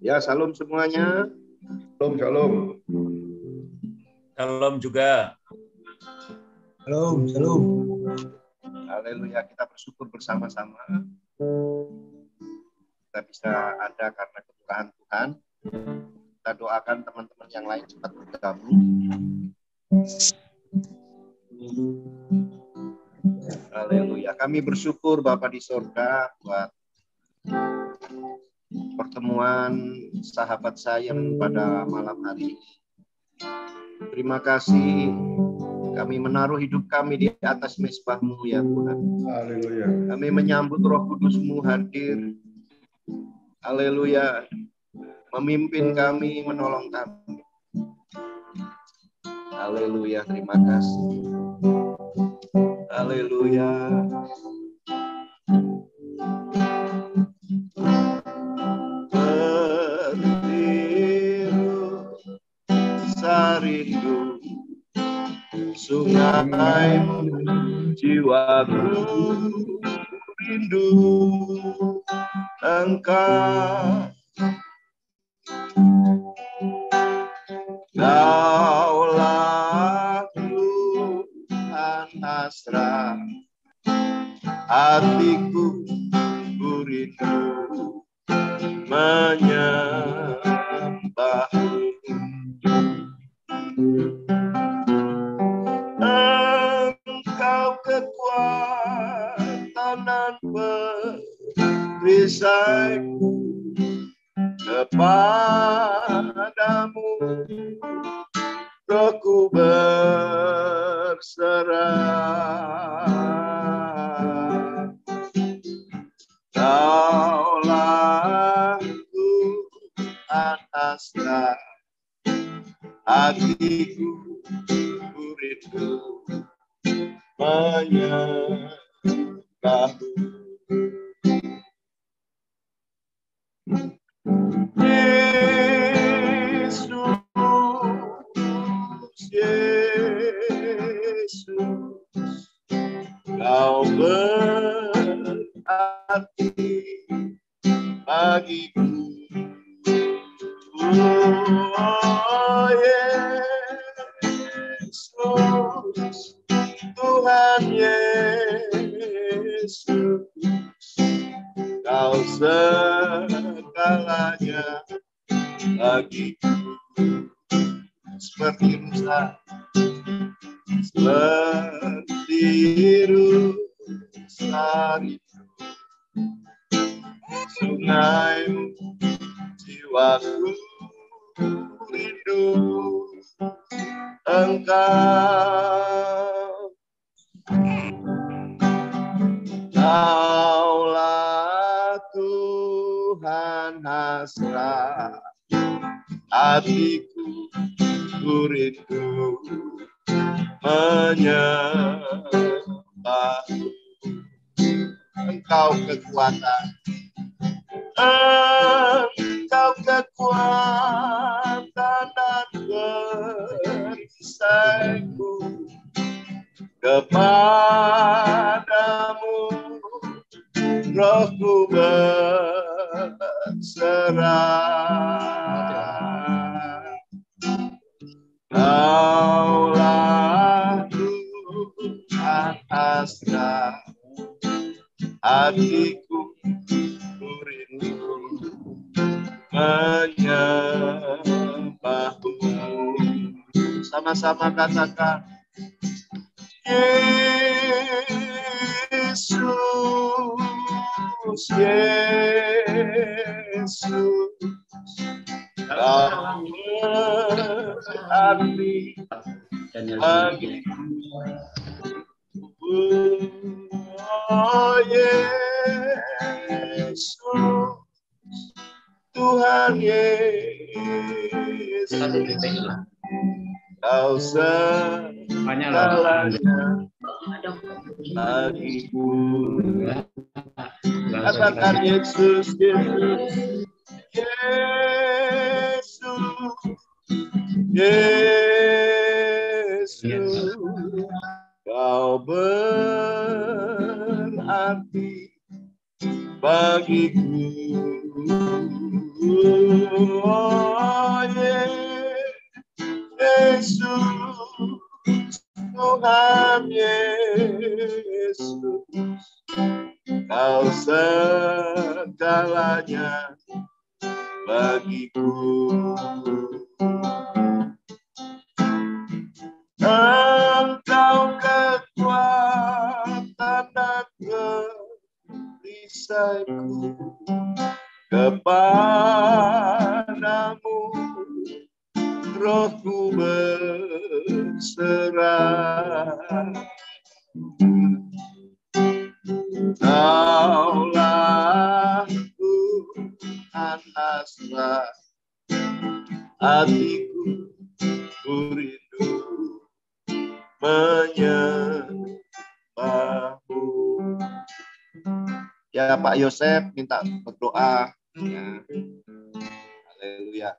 Ya, salam semuanya. Shalom, shalom. Shalom juga. Shalom, shalom. Haleluya, kita bersyukur bersama-sama. Kita bisa ada karena kemurahan Tuhan. Kita doakan teman-teman yang lain cepat bergabung. Haleluya. Kami bersyukur Bapa di sorga buat pertemuan sahabat sayang pada malam hari ini. Terima kasih kami menaruh hidup kami di atas mezbah-Mu ya Tuhan. Haleluya. Kami menyambut Roh Kudus-Mu hadir. Haleluya. Memimpin kami, menolong kami. Haleluya, terima kasih. Haleluya. Berbiru sarindu sungai jiwaku rindu Engkau. Kaulah Tuhan hasrat hatiku rindu menyembah-Mu. Engkau kekuatan dan perisaiku, kepadamu Rohku berserah. Kaulah Tuhan hasrat hatiku rindu menyembah-Mu. Yesus, Kau berarti bagiku. Oh Yesus, Tuhan Yesus, Kau segalanya bagiku. Seperti rusa, seperti rusa itu, sungai jiwaku rindu Engkau. Kaulah Tuhan hasrat hatiku rindu menyembah-Mu. Engkau kekuatan, Engkau kekuatan dan perisaiku, kepadamu Rohku berserah. Kaulah Tuhan hasrat hatiku rindu menyembah-Mu. Sama-sama katakan, Yesus, Yesus, Kau berarti bagiku. Oh Yesus, Tuhan Yesus, Kau segalanya bagiku. Katakan Yesus, Yesus, Yesus, Yesus, Kau berarti bagiku. Oh Yesus, Tuhan Yesus, Kau segalanya bagiku. Engkau kekuatan dan perisaiku, kepadamu rohku berserah. Kaulah Tuhan asra hatiku, ku rindu menyembahmu. Ya Pak Yosef minta berdoa. Ya. Haleluya.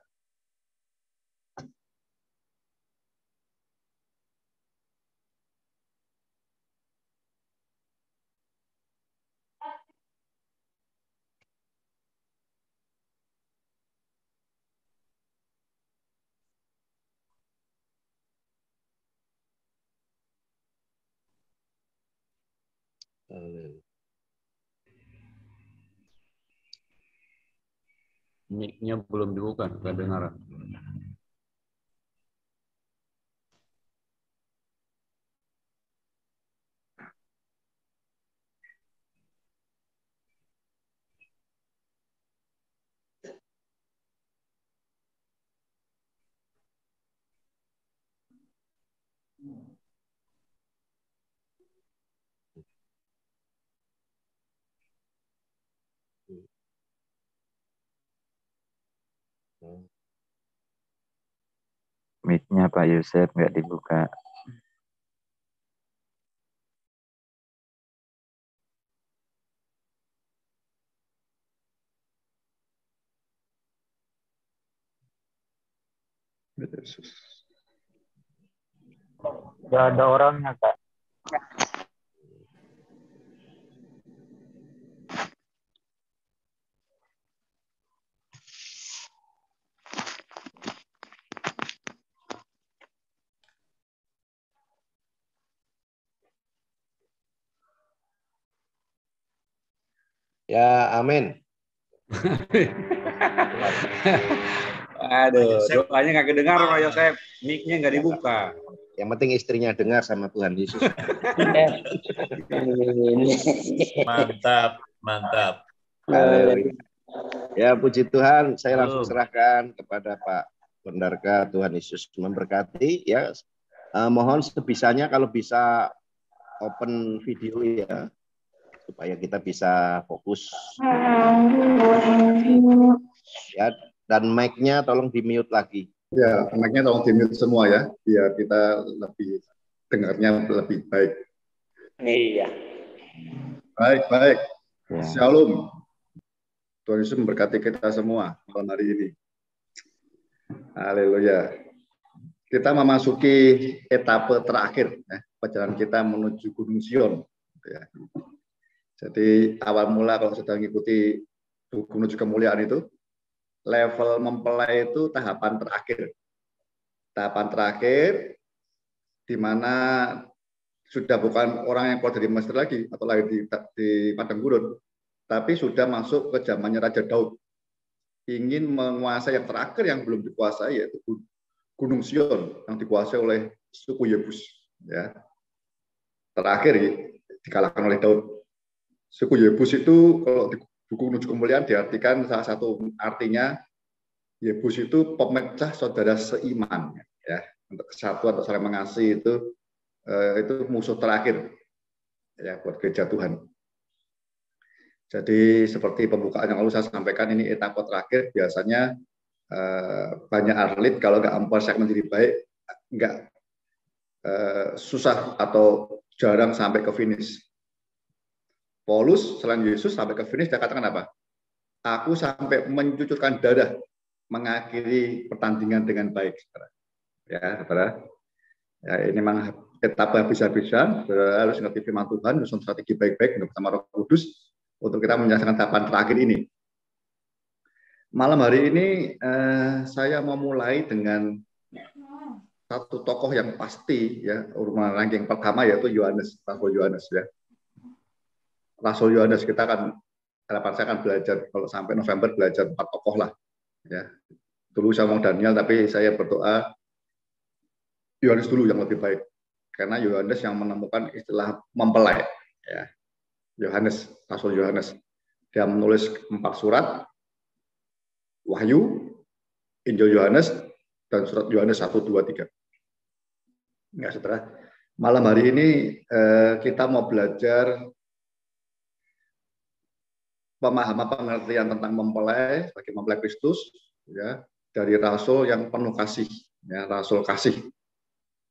Mic-nya belum dibuka, kedengaran. Mic-nya Pak Yosef nggak dibuka. Yesus. Gak ada orangnya, Kak. Ya, amin. Aduh, doanya nggak kedengar Pak Yosef, mic-nya nggak dibuka. Yang penting istrinya dengar sama Tuhan Yesus. Mantap, mantap. Haleluya. Ya, puji Tuhan, saya langsung Halo. serahkan kepada Pak Bendarka. Tuhan Yesus memberkati. Ya, mohon sebisanya kalau bisa open video ya, supaya kita bisa fokus. Ya, dan mic-nya tolong di-mute lagi. Ya, mic-nya tolong di-mute semua ya, biar kita lebih dengarnya lebih baik. Iya. Baik. Ya. Shalom. Tuhan Yesus memberkati kita semua malam hari ini. Haleluya. Kita memasuki etape terakhir perjalanan kita menuju Gunung Sion. Ya. Jadi awal mula kalau sedang mengikuti menuju kemuliaan itu, level mempelai itu tahapan terakhir. Tahapan terakhir di mana sudah bukan orang yang keluar dari Mesir lagi atau lahir di padang gurun, tapi sudah masuk ke zamannya Raja Daud. Ingin menguasai yang terakhir yang belum dikuasai, yaitu Gunung Sion yang dikuasai oleh suku Yebus. Ya. Terakhir dikalahkan oleh Daud. Suku Yebus itu kalau di buku menuju kemuliaan diartikan salah satu artinya Yebus itu pemecah saudara seiman, ya, untuk kesatuan, untuk saling mengasihi itu musuh terakhir ya buat gereja Tuhan. Jadi seperti pembukaan yang lalu saya sampaikan, ini etapa terakhir. Biasanya banyak atlet kalau nggak mempersiapkan menjadi baik, nggak susah atau jarang sampai ke finish. Paulus selain Yesus sampai ke finish dia katakan apa? Aku sampai mencucurkan darah mengakhiri pertandingan dengan baik, saudara. Ya, saudara. Ya, ini memang etapa habis-habisan. Saudara harus ngerti firman Tuhan, susun strategi baik-baik bersama Roh Kudus untuk kita menyelesaikan tahapan terakhir ini. Malam hari ini saya mau mulai dengan satu tokoh yang pasti ya, urutan ranking pertama yaitu Yohanes, Rasul Yohanes ya. Rasul Yohanes kita akan, harapan saya akan belajar kalau sampai November belajar 4 tokoh lah ya. Dulu saya mau Daniel tapi saya berdoa Yohanes dulu yang lebih baik karena Yohanes yang menemukan istilah mempelai ya. Yohanes, Rasul Yohanes. Dia menulis 4 surat, Wahyu, Injil Yohanes, dan surat Yohanes 1, 2, 3. Enggak, saudara. Malam hari ini kita mau belajar pemahaman pengertian tentang mempelai sebagai mempelai Kristus, ya, dari Rasul yang penuh kasih, ya, Rasul kasih.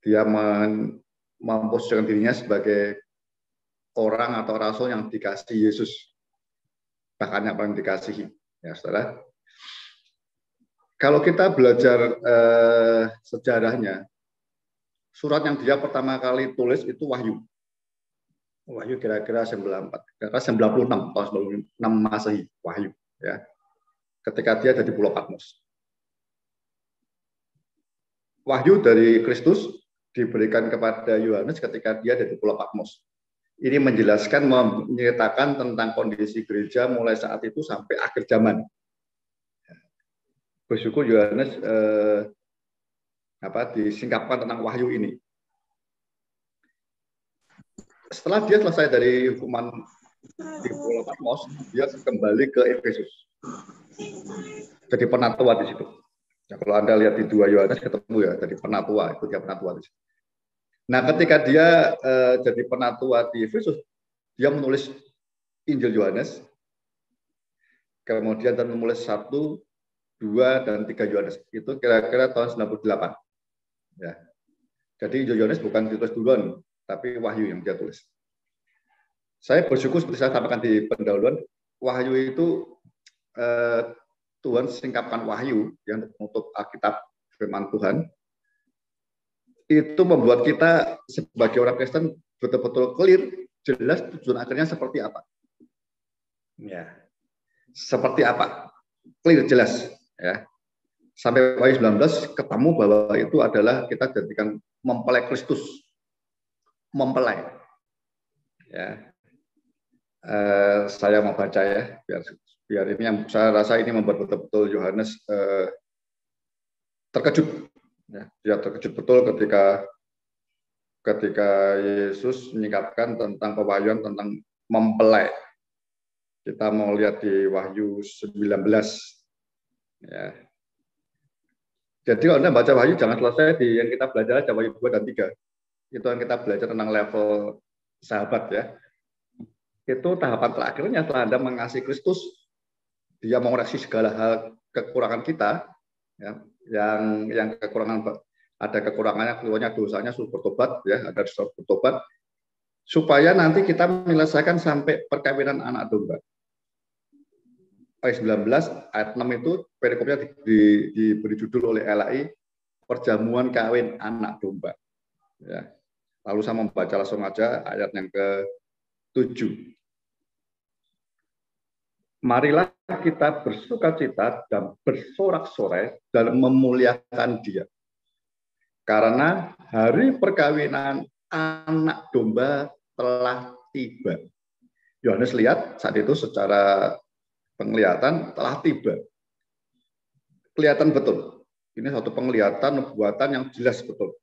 Dia memposisikan dirinya sebagai orang atau Rasul yang dikasihi Yesus, bahkan yang paling dikasihi, ya, saudara. Kalau kita belajar sejarahnya, surat yang dia pertama kali tulis itu Wahyu. Wahyu kira-kira 96 tahun 96 Masehi, Wahyu ya. Ketika dia ada di Pulau Patmos. Wahyu dari Kristus diberikan kepada Yohanes ketika dia ada di Pulau Patmos. Ini menjelaskan, menceritakan tentang kondisi gereja mulai saat itu sampai akhir zaman. Bersyukur Yohanes disingkapkan tentang wahyu ini. Setelah dia selesai dari hukuman di Pulau Patmos, dia kembali ke Efesus. Jadi penatua di situ. Ya, kalau Anda lihat di 2 Yohanes ketemu ya, jadi penatua, itu dia penatua di situ. Nah, ketika dia jadi penatua di Efesus, dia menulis Injil Yohanes, kemudian dan menulis 1, 2, dan 3 Yohanes. Itu kira-kira tahun 98. Ya. Jadi Injil Yohanes bukan ditulis duluan, tapi Wahyu yang dia tulis. Saya bersyukur seperti saya sampaikan di pendahuluan, Wahyu itu Tuhan singkapkan Wahyu yang menutup Alkitab firman Tuhan. Itu membuat kita sebagai orang Kristen betul-betul clear, jelas tujuan akhirnya seperti apa. Ya. Seperti apa? Clear, jelas. Ya. Sampai Wahyu 19 ketemu bahwa itu adalah kita jadikan mempelai Kristus. Mempelai. Ya. Saya mau baca ya, biar ini yang saya rasa ini membuat betul-betul Yohanes terkejut. Ya, dia terkejut betul ketika Yesus menyingkapkan tentang pewahyuan tentang mempelai. Kita mau lihat di Wahyu 19. Ya. Jadi kalau Anda baca Wahyu jangan selesai di yang kita belajar aja Wahyu 2 dan 3. Itu yang kita belajar tentang level sahabat ya. Itu tahapan terakhirnya setelah Anda mengasihi Kristus, dia mengoreksi segala hal kekurangan kita, ya, yang kekurangan, ada kekurangannya, keluarnya dosanya suruh bertobat, ya, ada suruh bertobat, supaya nanti kita menyelesaikan sampai perkawinan anak domba. Ayat 19, ayat 6 itu perikopnya diberi judul oleh LAI, perjamuan kawin anak domba. Ya. Lalu saya membaca langsung aja ayat yang ke-7. Marilah kita bersukacita dan bersorak-sorai dalam memuliakan Dia. Karena hari perkawinan anak domba telah tiba. Yohanes lihat saat itu secara penglihatan telah tiba. Kelihatan betul. Ini satu penglihatan, nubuatan yang jelas betul.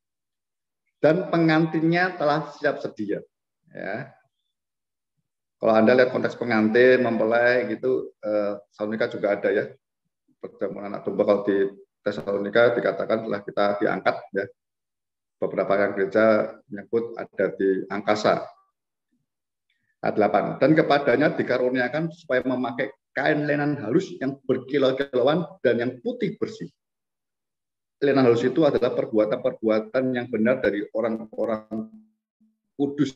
Dan pengantinnya telah siap sedia. Ya. Kalau Anda lihat konteks pengantin, mempelai gitu, Tesalonika juga ada ya. Perjamuan anak domba kalau di Tesalonika dikatakan telah kita diangkat ya. Beberapa yang gereja menyebut ada di angkasa. Ayat 8. Dan kepadanya dikaruniakan supaya memakai kain lenan halus yang berkilau-kilauan dan yang putih bersih. Lenan halus itu adalah perbuatan-perbuatan yang benar dari orang-orang kudus.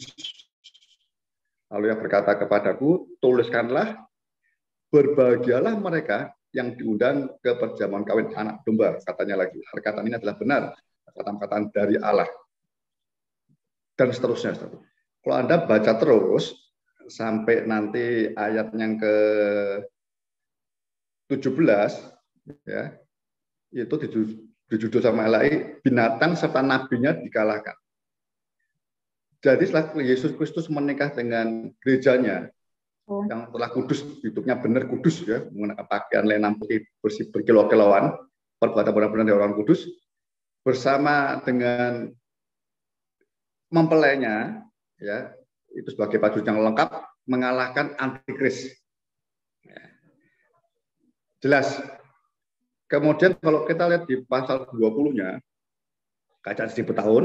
Lalu ia berkata kepadaku, tuliskanlah, berbahagialah mereka yang diundang ke perjamuan kawin anak domba. Katanya lagi, perkataan ini adalah benar, kata-kataan dari Allah. Dan seterusnya. Kalau Anda baca terus, sampai nanti ayat yang ke-17, ya, itu dijudul sama LAI, binatang serta nabinya dikalahkan. Jadi setelah Yesus Kristus menikah dengan gerejanya yang telah kudus, hidupnya benar kudus ya, menggunakan pakaian lenan putih bersih berkilau-kilauan, perbuatan benar-benar dari orang kudus, bersama dengan mempelainya, ya, itu sebagai prajurit yang lengkap mengalahkan antikris. Jelas. Kemudian kalau kita lihat di pasal 20-nya, kerajaan 1000 tahun,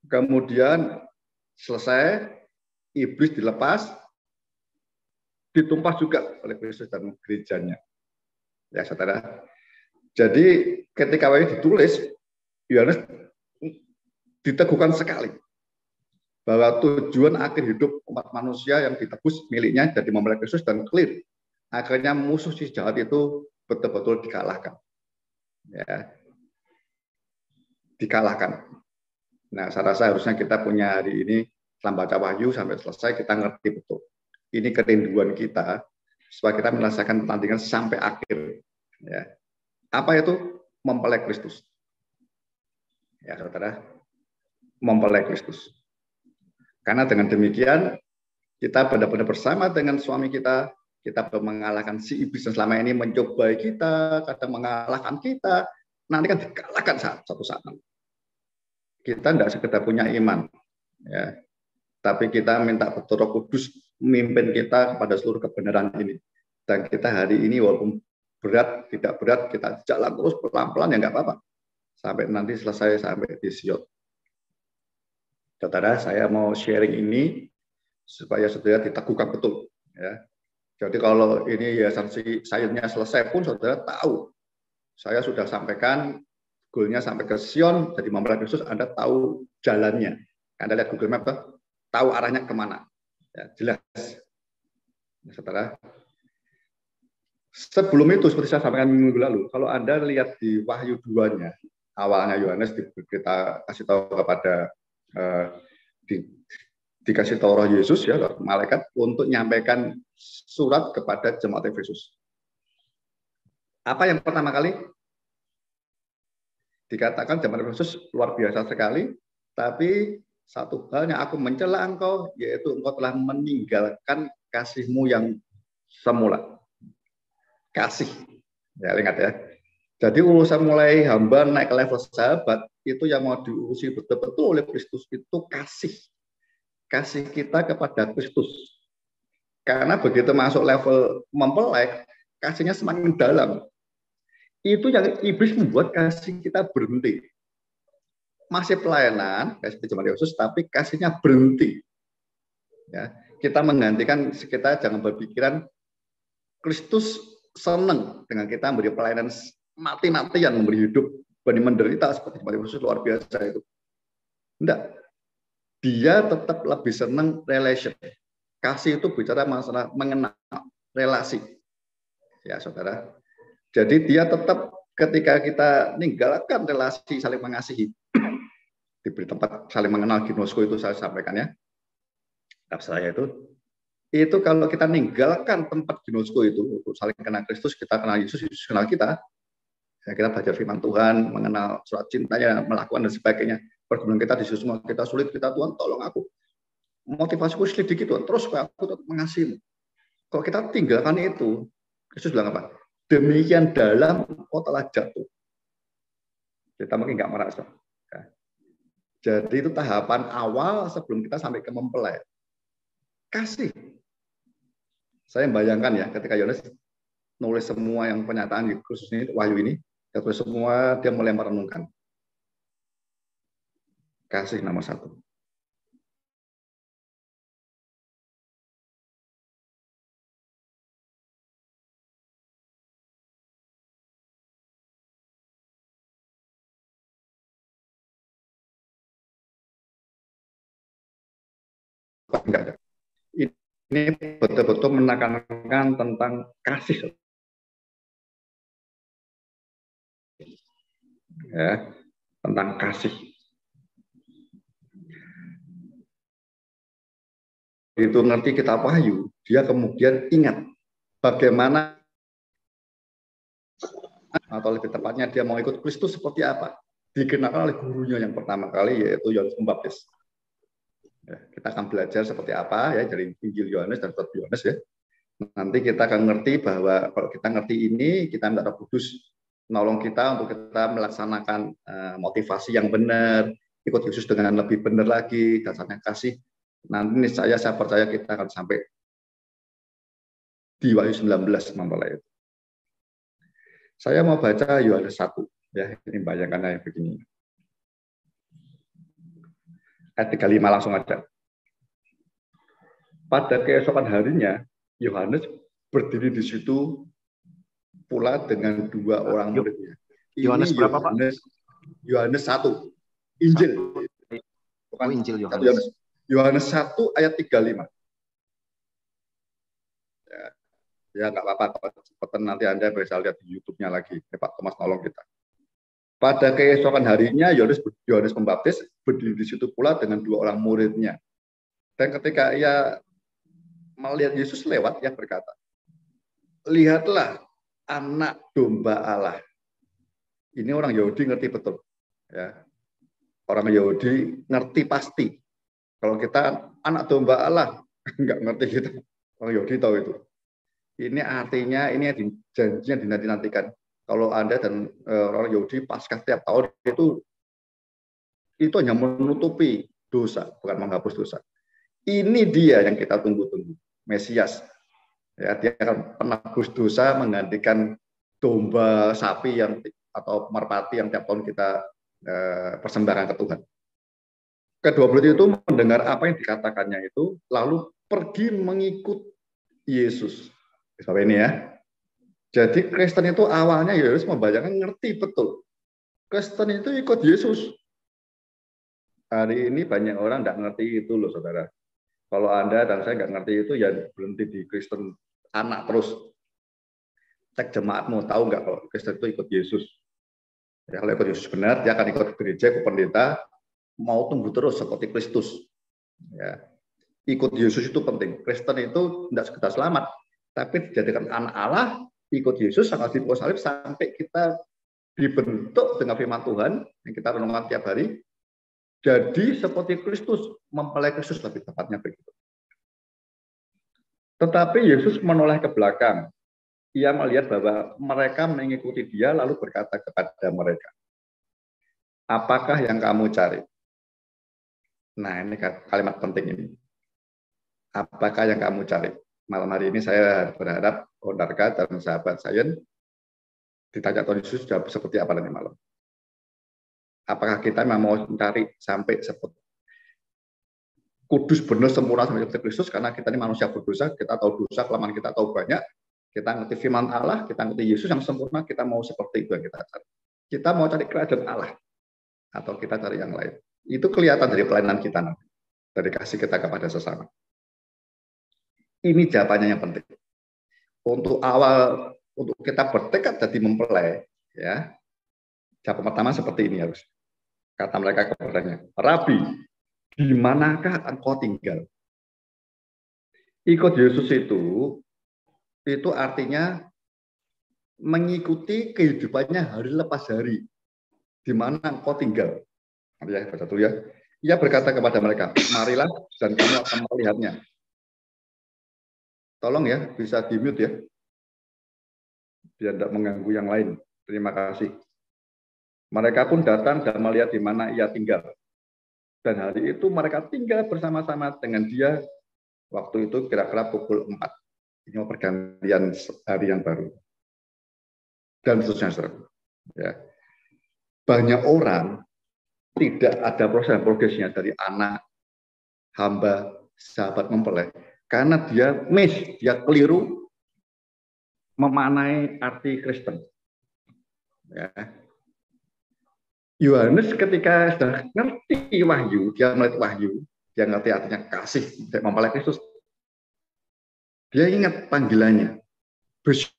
kemudian selesai, iblis dilepas, ditumpah juga oleh Kristus dan gerejanya. Ya, saudara. Jadi ketika Wahyu ditulis, Yohanes diteguhkan sekali bahwa tujuan akhir hidup umat manusia yang ditebus miliknya jadi mempelai Kristus, dan clear. Akhirnya musuh si jahat itu betul-betul dikalahkan. Ya. Dikalahkan. Nah, saya rasa harusnya kita punya hari ini, setelah baca Wahyu sampai selesai, kita ngerti betul. Ini kerinduan kita, supaya kita menyelesaikan pertandingan sampai akhir. Ya. Apa itu? Mempelai Kristus. Ya, saudara. Mempelai Kristus. Karena dengan demikian, kita benar-benar bersama dengan suami kita mengalahkan si iblis yang selama ini mencobai kita, kadang mengalahkan kita, nanti kan dikalahkan satu saat. Kita tidak sekedar punya iman, ya, tapi kita minta betul Roh Kudus memimpin kita kepada seluruh kebenaran ini. Dan kita hari ini walaupun berat, tidak berat, kita jalan terus pelan-pelan ya nggak apa-apa. Sampai nanti selesai, sampai di Sion. Saudara, saya mau sharing ini supaya saudara diteguhkan betul. Ya. Jadi kalau ini yayasan sainsnya selesai pun saudara tahu. Saya sudah sampaikan goalnya sampai ke Sion, jadi mempelai Kristus, Anda tahu jalannya. Anda lihat Google Map, tahu arahnya kemana. Ya, jelas. Ya, saudara. Sebelum itu, seperti saya sampaikan minggu lalu, kalau Anda lihat di Wahyu 2-nya, awalnya Yohanes kita kasih tahu kepada dikasih tahu Roh Yesus ya, malaikat untuk menyampaikan surat kepada jemaat Efesus. Apa yang pertama kali dikatakan jemaat Efesus luar biasa sekali, tapi satu hal yang aku mencela engkau, yaitu engkau telah meninggalkan kasihmu yang semula. Kasih, ya ingat ya. Jadi urusan mulai hamba naik ke level sahabat, itu yang mau diurusi betul-betul oleh Kristus itu kasih. Kasih kita kepada Kristus. Karena begitu masuk level mempelai, kasihnya semakin dalam. Itu yang iblis membuat kasih kita berhenti. Masih pelayanan, kasih jemaat Yesus, tapi kasihnya berhenti. Ya, kita menggantikan, kita jangan berpikiran Kristus senang dengan kita memberi pelayanan mati-matian, memberi hidup, benih menderita seperti jemaat Yesus luar biasa itu. Enggak. Dia tetap lebih senang relation. Kasih itu bicara masalah mengenal relasi. Ya, saudara. Jadi dia tetap ketika kita meninggalkan relasi saling mengasihi, diberi tempat saling mengenal, ginosko itu saya sampaikan ya. Saya itu kalau kita meninggalkan tempat ginosko itu untuk saling kenal Kristus, kita kenal Yesus, Yesus kenal kita. Ya, kita baca firman Tuhan, mengenal surat cintanya, melakukan dan sebagainya. Pergumulan kita di semua kita sulit, kita Tuhan tolong aku. Motivasiku sedikit Tuhan, terus aku tetap mengasihimu. Kalau kita tinggalkan itu, Yesus bilang apa? Demikian dalam kau telah jatuh. Kita mungkin nggak merasa. Ya. Jadi itu tahapan awal sebelum kita sampai ke mempelai. Kasih. Saya bayangkan ya, ketika Yohanes nulis semua yang pernyataan di khusus ini, Wahyu ini, dia tulis semua, dia mulai merenungkan. Kasih nomor 1. Enggak ada. Ini betul-betul menekankan tentang kasih. Ya, tentang kasih. Itu nanti kita Wahyu, dia kemudian ingat bagaimana atau lebih tepatnya dia mau ikut Kristus seperti apa? Dikenalkan oleh gurunya yang pertama kali, yaitu Yohanes Pembaptis. Ya, kita akan belajar seperti apa ya dari Injil Yohanes dan Kitab Yohanes ya. Nanti kita akan ngerti bahwa kalau kita ngerti ini, kita minta Roh Kudus menolong kita untuk kita melaksanakan motivasi yang benar, ikut Yesus dengan lebih benar lagi, dasarnya kasih. Nanti saya percaya kita akan sampai di Wahyu 19 mempelai itu. Saya mau baca Yohanes 1 ya, ini bayangannya begini. Ayat 35 langsung ada. Pada keesokan harinya Yohanes berdiri di situ pula dengan dua orang muridnya. Yohanes berapa, Pak? Yohanes 1. Injil. Bukan Injil Yohanes. Yohanes 1 ayat 35. Ya nggak apa-apa. Cepetan nanti Anda bisa lihat di YouTube-nya lagi. Pak Thomas tolong kita. Pada keesokan harinya Yohanes Pembaptis berdiri di situ pula dengan dua orang muridnya. Dan ketika ia melihat Yesus lewat, ia berkata, lihatlah anak domba Allah. Ini orang Yahudi ngerti betul. Ya. Orang Yahudi ngerti pasti. Kalau kita anak domba Allah, nggak ngerti kita. Orang Yahudi tahu itu. Ini artinya, ini janjinya dinanti-nantikan. Kalau Anda dan orang Yahudi Paskah tiap tahun itu hanya menutupi dosa, bukan menghapus dosa. Ini dia yang kita tunggu-tunggu, Mesias. Ya, dia akan penebus dosa, menggantikan domba, sapi atau merpati yang tiap tahun kita persembahkan ke Tuhan. Kedua murid itu mendengar apa yang dikatakannya itu, lalu pergi mengikut Yesus. Sampai ini ya. Jadi Kristen itu awalnya Yesus membayangkan ngerti betul. Kristen itu ikut Yesus. Hari ini banyak orang nggak ngerti itu loh, saudara. Kalau Anda dan saya nggak ngerti itu, ya berhenti di Kristen anak terus. Cek jemaatmu, tahu nggak kalau Kristen itu ikut Yesus? Ya, kalau ikut Yesus benar, dia akan ikut gereja, ikut pendeta, mau tumbuh terus seperti Kristus. Ya. Ikut Yesus itu penting. Kristen itu tidak sekedar selamat, tapi dijadikan anak Allah, ikut Yesus sangat dipikul salib sampai kita dibentuk dengan firman Tuhan yang kita renungkan tiap hari. Jadi seperti Kristus, mempelai Kristus lebih tepatnya begitu. Tetapi Yesus menoleh ke belakang. Ia melihat bahwa mereka mengikuti dia lalu berkata kepada mereka, apakah yang kamu cari? Nah, ini kalimat penting ini. Apakah yang kamu cari? Malam hari ini saya berharap Ondarka dan sahabat saya ditanya Tuhan Yesus jawab seperti apa nanti malam. Apakah kita memang mau mencari sampai seperti kudus benar sempurna seperti Kristus, karena kita ini manusia berdosa, kita tahu dosa, kelemahan kita tahu banyak, kita ngerti firman Allah, kita ngerti Yesus yang sempurna, kita mau seperti itu yang kita cari. Kita mau cari kerajaan Allah atau kita cari yang lain. Itu kelihatan dari pelayanan kita nanti, dari kasih kita kepada sesama. Ini jawabannya yang penting. Untuk kita bertekad jadi mempelai, ya. Jawaban pertama seperti ini harus. Kata mereka kepadanya, Rabi, di manakah engkau tinggal? Ikut Yesus itu artinya mengikuti kehidupannya hari lepas hari. Di mana engkau tinggal? Ya, baca dulu ya. Ia berkata kepada mereka, marilah dan kamu akan melihatnya. Tolong ya, bisa di-mute ya. Biar tidak mengganggu yang lain. Terima kasih. Mereka pun datang dan melihat di mana ia tinggal. Dan hari itu mereka tinggal bersama-sama dengan dia. Waktu itu kira-kira pukul 4. Ini mau pergantian hari yang baru. Dan seterusnya. Ya. Banyak orang tidak ada proses dan progresnya dari anak, hamba, sahabat mempelai. Karena dia dia keliru memaknai arti Kristen. Ya. Yohanes ketika sudah ngerti wahyu, dia melihat wahyu, dia ngerti artinya kasih untuk mempelai Kristus. Dia ingat panggilannya. Bersyukur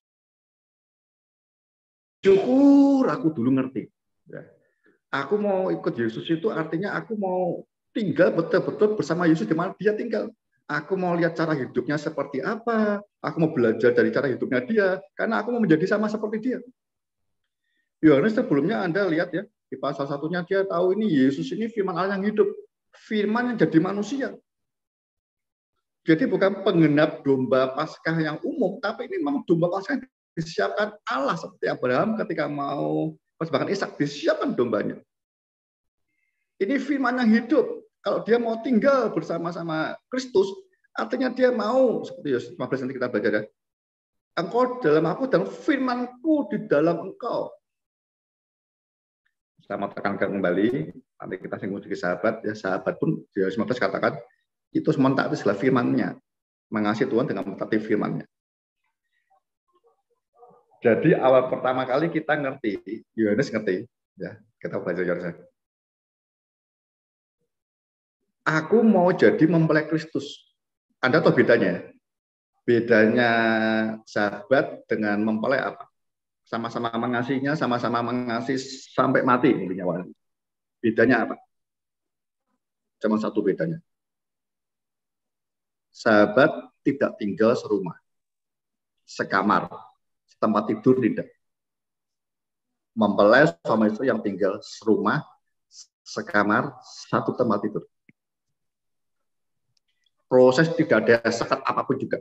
aku dulu ngerti. Ya. Aku mau ikut Yesus itu artinya aku mau tinggal betul-betul bersama Yesus di mana dia tinggal. Aku mau lihat cara hidupnya seperti apa. Aku mau belajar dari cara hidupnya dia. Karena aku mau menjadi sama seperti dia. Yohanes sebelumnya Anda lihat ya, di pasal 1-nya dia tahu ini Yesus ini firman Allah yang hidup. Firman yang jadi manusia. Jadi bukan penggenap domba Paskah yang umum, tapi ini memang domba Paskah yang disiapkan Allah, seperti Abraham ketika mau persembahkan Ishak, disiapkan dombanya. Ini firman yang hidup. Kalau dia mau tinggal bersama-sama Kristus, artinya dia mau, seperti Yohanes 15 nanti kita belajar ya, engkau dalam aku dan firmanku di dalam engkau. Saya mau tekankan kembali, nanti kita singgung sedikit sahabat, ya sahabat pun di Yohanes 15 katakan, itu sementara itu adalah firman-Nya, mengasihi Tuhan dengan mentaati firman-Nya. Jadi awal pertama kali kita ngerti, Yohanes ngerti, ya kita belajar Yohanes. Aku mau jadi mempelai Kristus. Anda tahu bedanya? Bedanya sahabat dengan mempelai apa? Sama-sama mengasihinya, sama-sama mengasihi sampai mati intinya. Bedanya apa? Cuma satu bedanya. Sahabat tidak tinggal serumah, sekamar, setempat tidur tidak. Mempelai suami istri yang tinggal serumah, sekamar, satu tempat tidur. Proses tidak ada sekat apapun juga.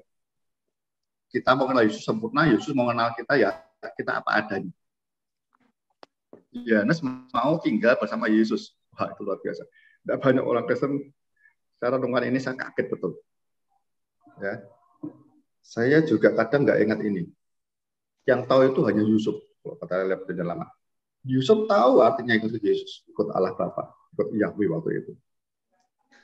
Kita mau kenal Yesus sempurna, Yesus mau kenal kita ya kita apa adanya. Yohanes mau tinggal bersama Yesus. Wah, itu luar biasa. Tidak banyak orang Kristen secara renungan ini saya kaget betul. Ya, saya juga kadang nggak ingat ini. Yang tahu itu hanya Yusuf. Kalau kata lihat perjanjian lama, Yusuf tahu artinya ikut Yesus, ikut Allah Bapa, ikut Yahweh waktu itu.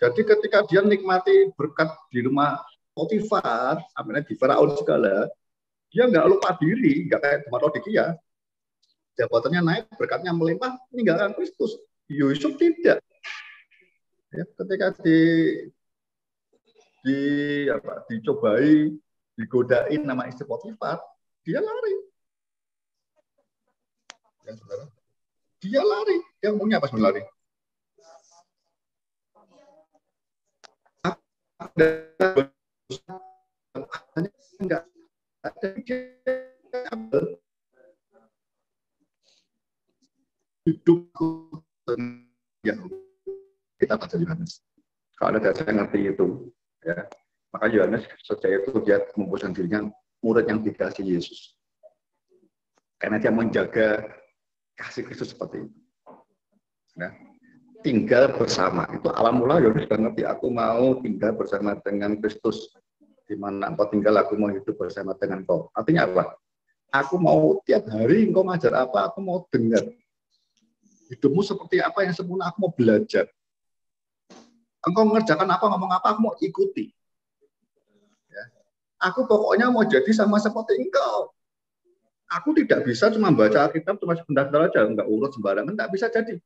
Jadi ketika dia nikmati berkat di rumah Potifar, akhirnya di Firaun segala, dia nggak lupa diri, nggak kayak teman Laodikia. Jabatannya naik, berkatnya melimpah, meninggalkan Kristus. Yusuf tidak. Ya, ketika dicobai, digodain nama istri Potifar, dia lari. Ya, saudara. Dia lari. Dia ngomongnya apa sebenarnya lari? Enggak ada hidupku ya kita baca Yohanes. Kalau ada saya ngerti itu, ya maka Yohanes sejak itu dia mengumpulkan dirinya murid yang dikasih Yesus, karena dia menjaga kasih Kristus seperti itu. Ya. Tinggal bersama itu awal mula Yohanes sudah ngerti, aku mau tinggal bersama dengan Kristus, di mana engkau tinggal aku mau hidup bersama dengan kau. Artinya apa? Aku mau tiap hari engkau ngajar apa, aku mau dengar. Hidupmu seperti apa yang sempurna, aku mau belajar. Engkau mengerjakan apa, ngomong apa, aku mau ikuti. Ya. Aku pokoknya mau jadi sama seperti engkau. Aku tidak bisa cuma baca Alkitab cuma sebentar aja, enggak urut sembarangan, enggak bisa jadi.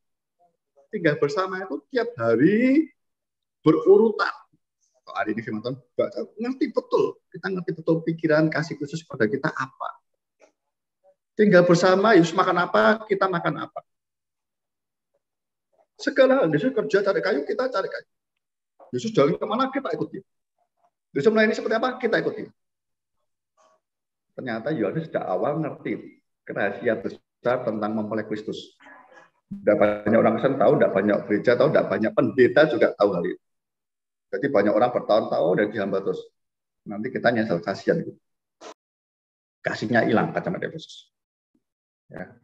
Tinggal bersama itu tiap hari berurutan. Kalau hari ini firman Tuhan, ngerti betul. Kita ngerti betul pikiran kasih Kristus kepada kita apa. Tinggal bersama, Yesus makan apa, kita makan apa. Segala hal, Yesus kerja cari kayu, kita cari kayu. Yesus jalan kemana, kita ikuti. Yesus melayani seperti apa, kita ikuti. Ternyata Yohanes sejak awal ngerti rahasia besar tentang mempelai Kristus. Tidak banyak orang Kristen tahu, tidak banyak gereja tahu, tidak banyak pendeta juga tahu hal itu. Jadi banyak orang bertahun-tahun dan dihamba terus. Nanti kita nyesel, kasihan gitu. Kasihnya hilang, kacamata Yesus. Ya,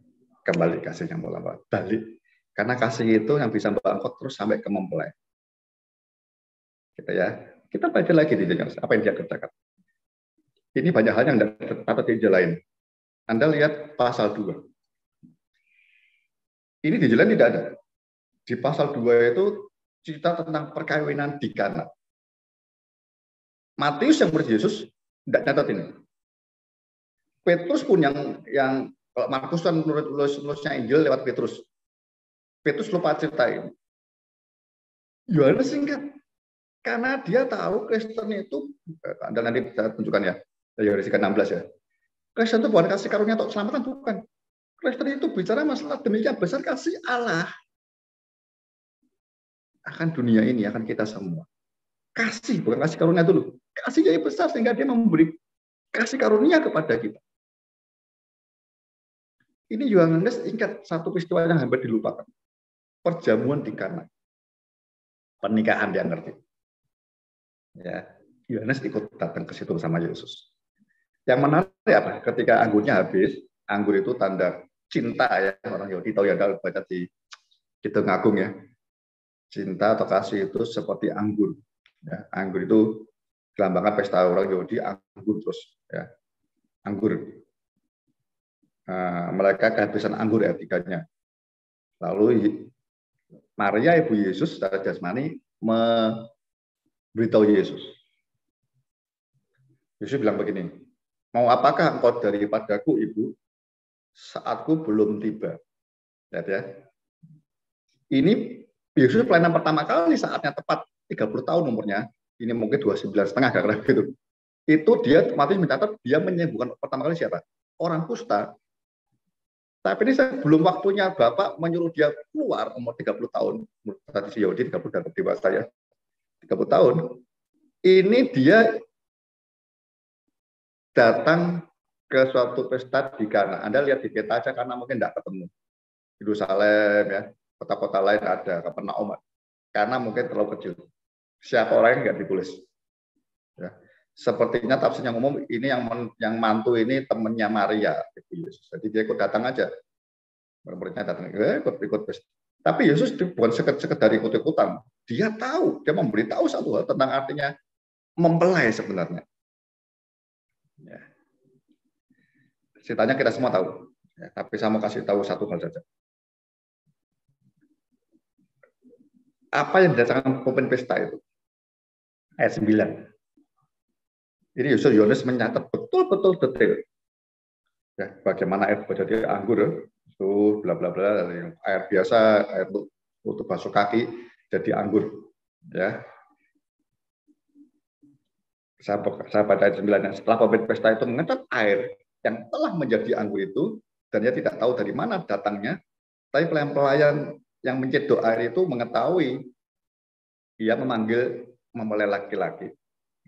kembali kasihnya mulai balik. Karena kasih itu yang bisa membawa terus sampai ke mempelai. Gitu ya. Kita baca lagi di Yohanes apa yang dia kerjakan. Ini banyak hal yang dapat dijelain. Anda lihat pasal 2. Ini di jalan tidak ada. Di pasal 2 itu cerita tentang perkawinan di Kana. Matius yang murid Yesus tidak catat ini. Petrus pun yang kalau Markus kan nulisnya Injil lewat Petrus. Petrus lupa ceritain. Yohanes singkat. Karena dia tahu Kristen itu, Anda nanti bisa tunjukkan ya, Yohanes 16 ya. Kristen itu bukan kasih karunia atau keselamatan, bukan. Kristen itu bicara masalah demikian besar kasih Allah akan dunia ini, akan kita semua. Kasih, bukan kasih karunia dulu. Kasihnya besar sehingga dia memberi kasih karunia kepada kita. Ini Yohanes ingat satu peristiwa yang hampir dilupakan. Perjamuan di Kana. Pernikahan dia ngerti. Ya, Yohanes ikut datang ke situ sama Yesus. Yang menarik apa? Ketika anggurnya habis, anggur itu tanda cinta ya, orang Yahudi tahu ya, kalau baca di Kidung Agung ya. Cinta atau kasih itu seperti anggur. Ya, anggur itu gelambangkan pesta orang Yahudi, anggur terus ya. Anggur. Mereka kehabisan anggur ya tiganya. Lalu Maria ibu Yesus secara jasmani memberitahu Yesus. Yesus bilang begini, mau apakah engkau daripadaku ibu? Saatku belum tiba. Lihat ya. Ini Yesus pelayanan pertama kali saatnya tepat 30 tahun umurnya. Ini mungkin 29,5 kira-kira gitu. Itu dia mati mencatat dia menyembuhkan pertama kali siapa? Orang kusta. Tapi ini sebelum waktunya Bapak menyuruh dia keluar umur 30 tahun. Tradisi Yahudi 30 dan dewasa ya. 30 tahun. Ini dia datang ke suatu pesta di Kana. Anda lihat di peta aja karena mungkin tidak ketemu. Yerusalem ya, kota-kota lain ada, Kapernaum. Karena mungkin terlalu kecil. Siapa orang yang nggak ditulis. Ya. Sepertinya tafsirnya umum ini yang mantu ini temannya Maria, Ibu Yesus. Jadi dia ikut datang aja. Murid-muridnya datang, ikut pesta. Tapi Yesus bukan sekedar ikut-ikutan. Dia tahu, dia memberitahu satu hal tentang artinya mempelai sebenarnya. Ya. Ceritanya kita semua tahu. Ya, tapi saya mau kasih tahu satu hal saja. Apa yang dirasakan pemimpin pesta itu? Ayat 9. Ini Yohanes mencatat betul-betul detail. Ya, bagaimana air jadi anggur, itu bla bla bla, air biasa, air untuk basuh kaki jadi anggur. Ya. Saya baca ayat 9. Setelah pemimpin pesta itu mencatat air yang telah menjadi anggur itu, dan dia tidak tahu dari mana datangnya, tapi pelayan-pelayan yang mencedok air itu mengetahui, dia memanggil mempelai laki-laki.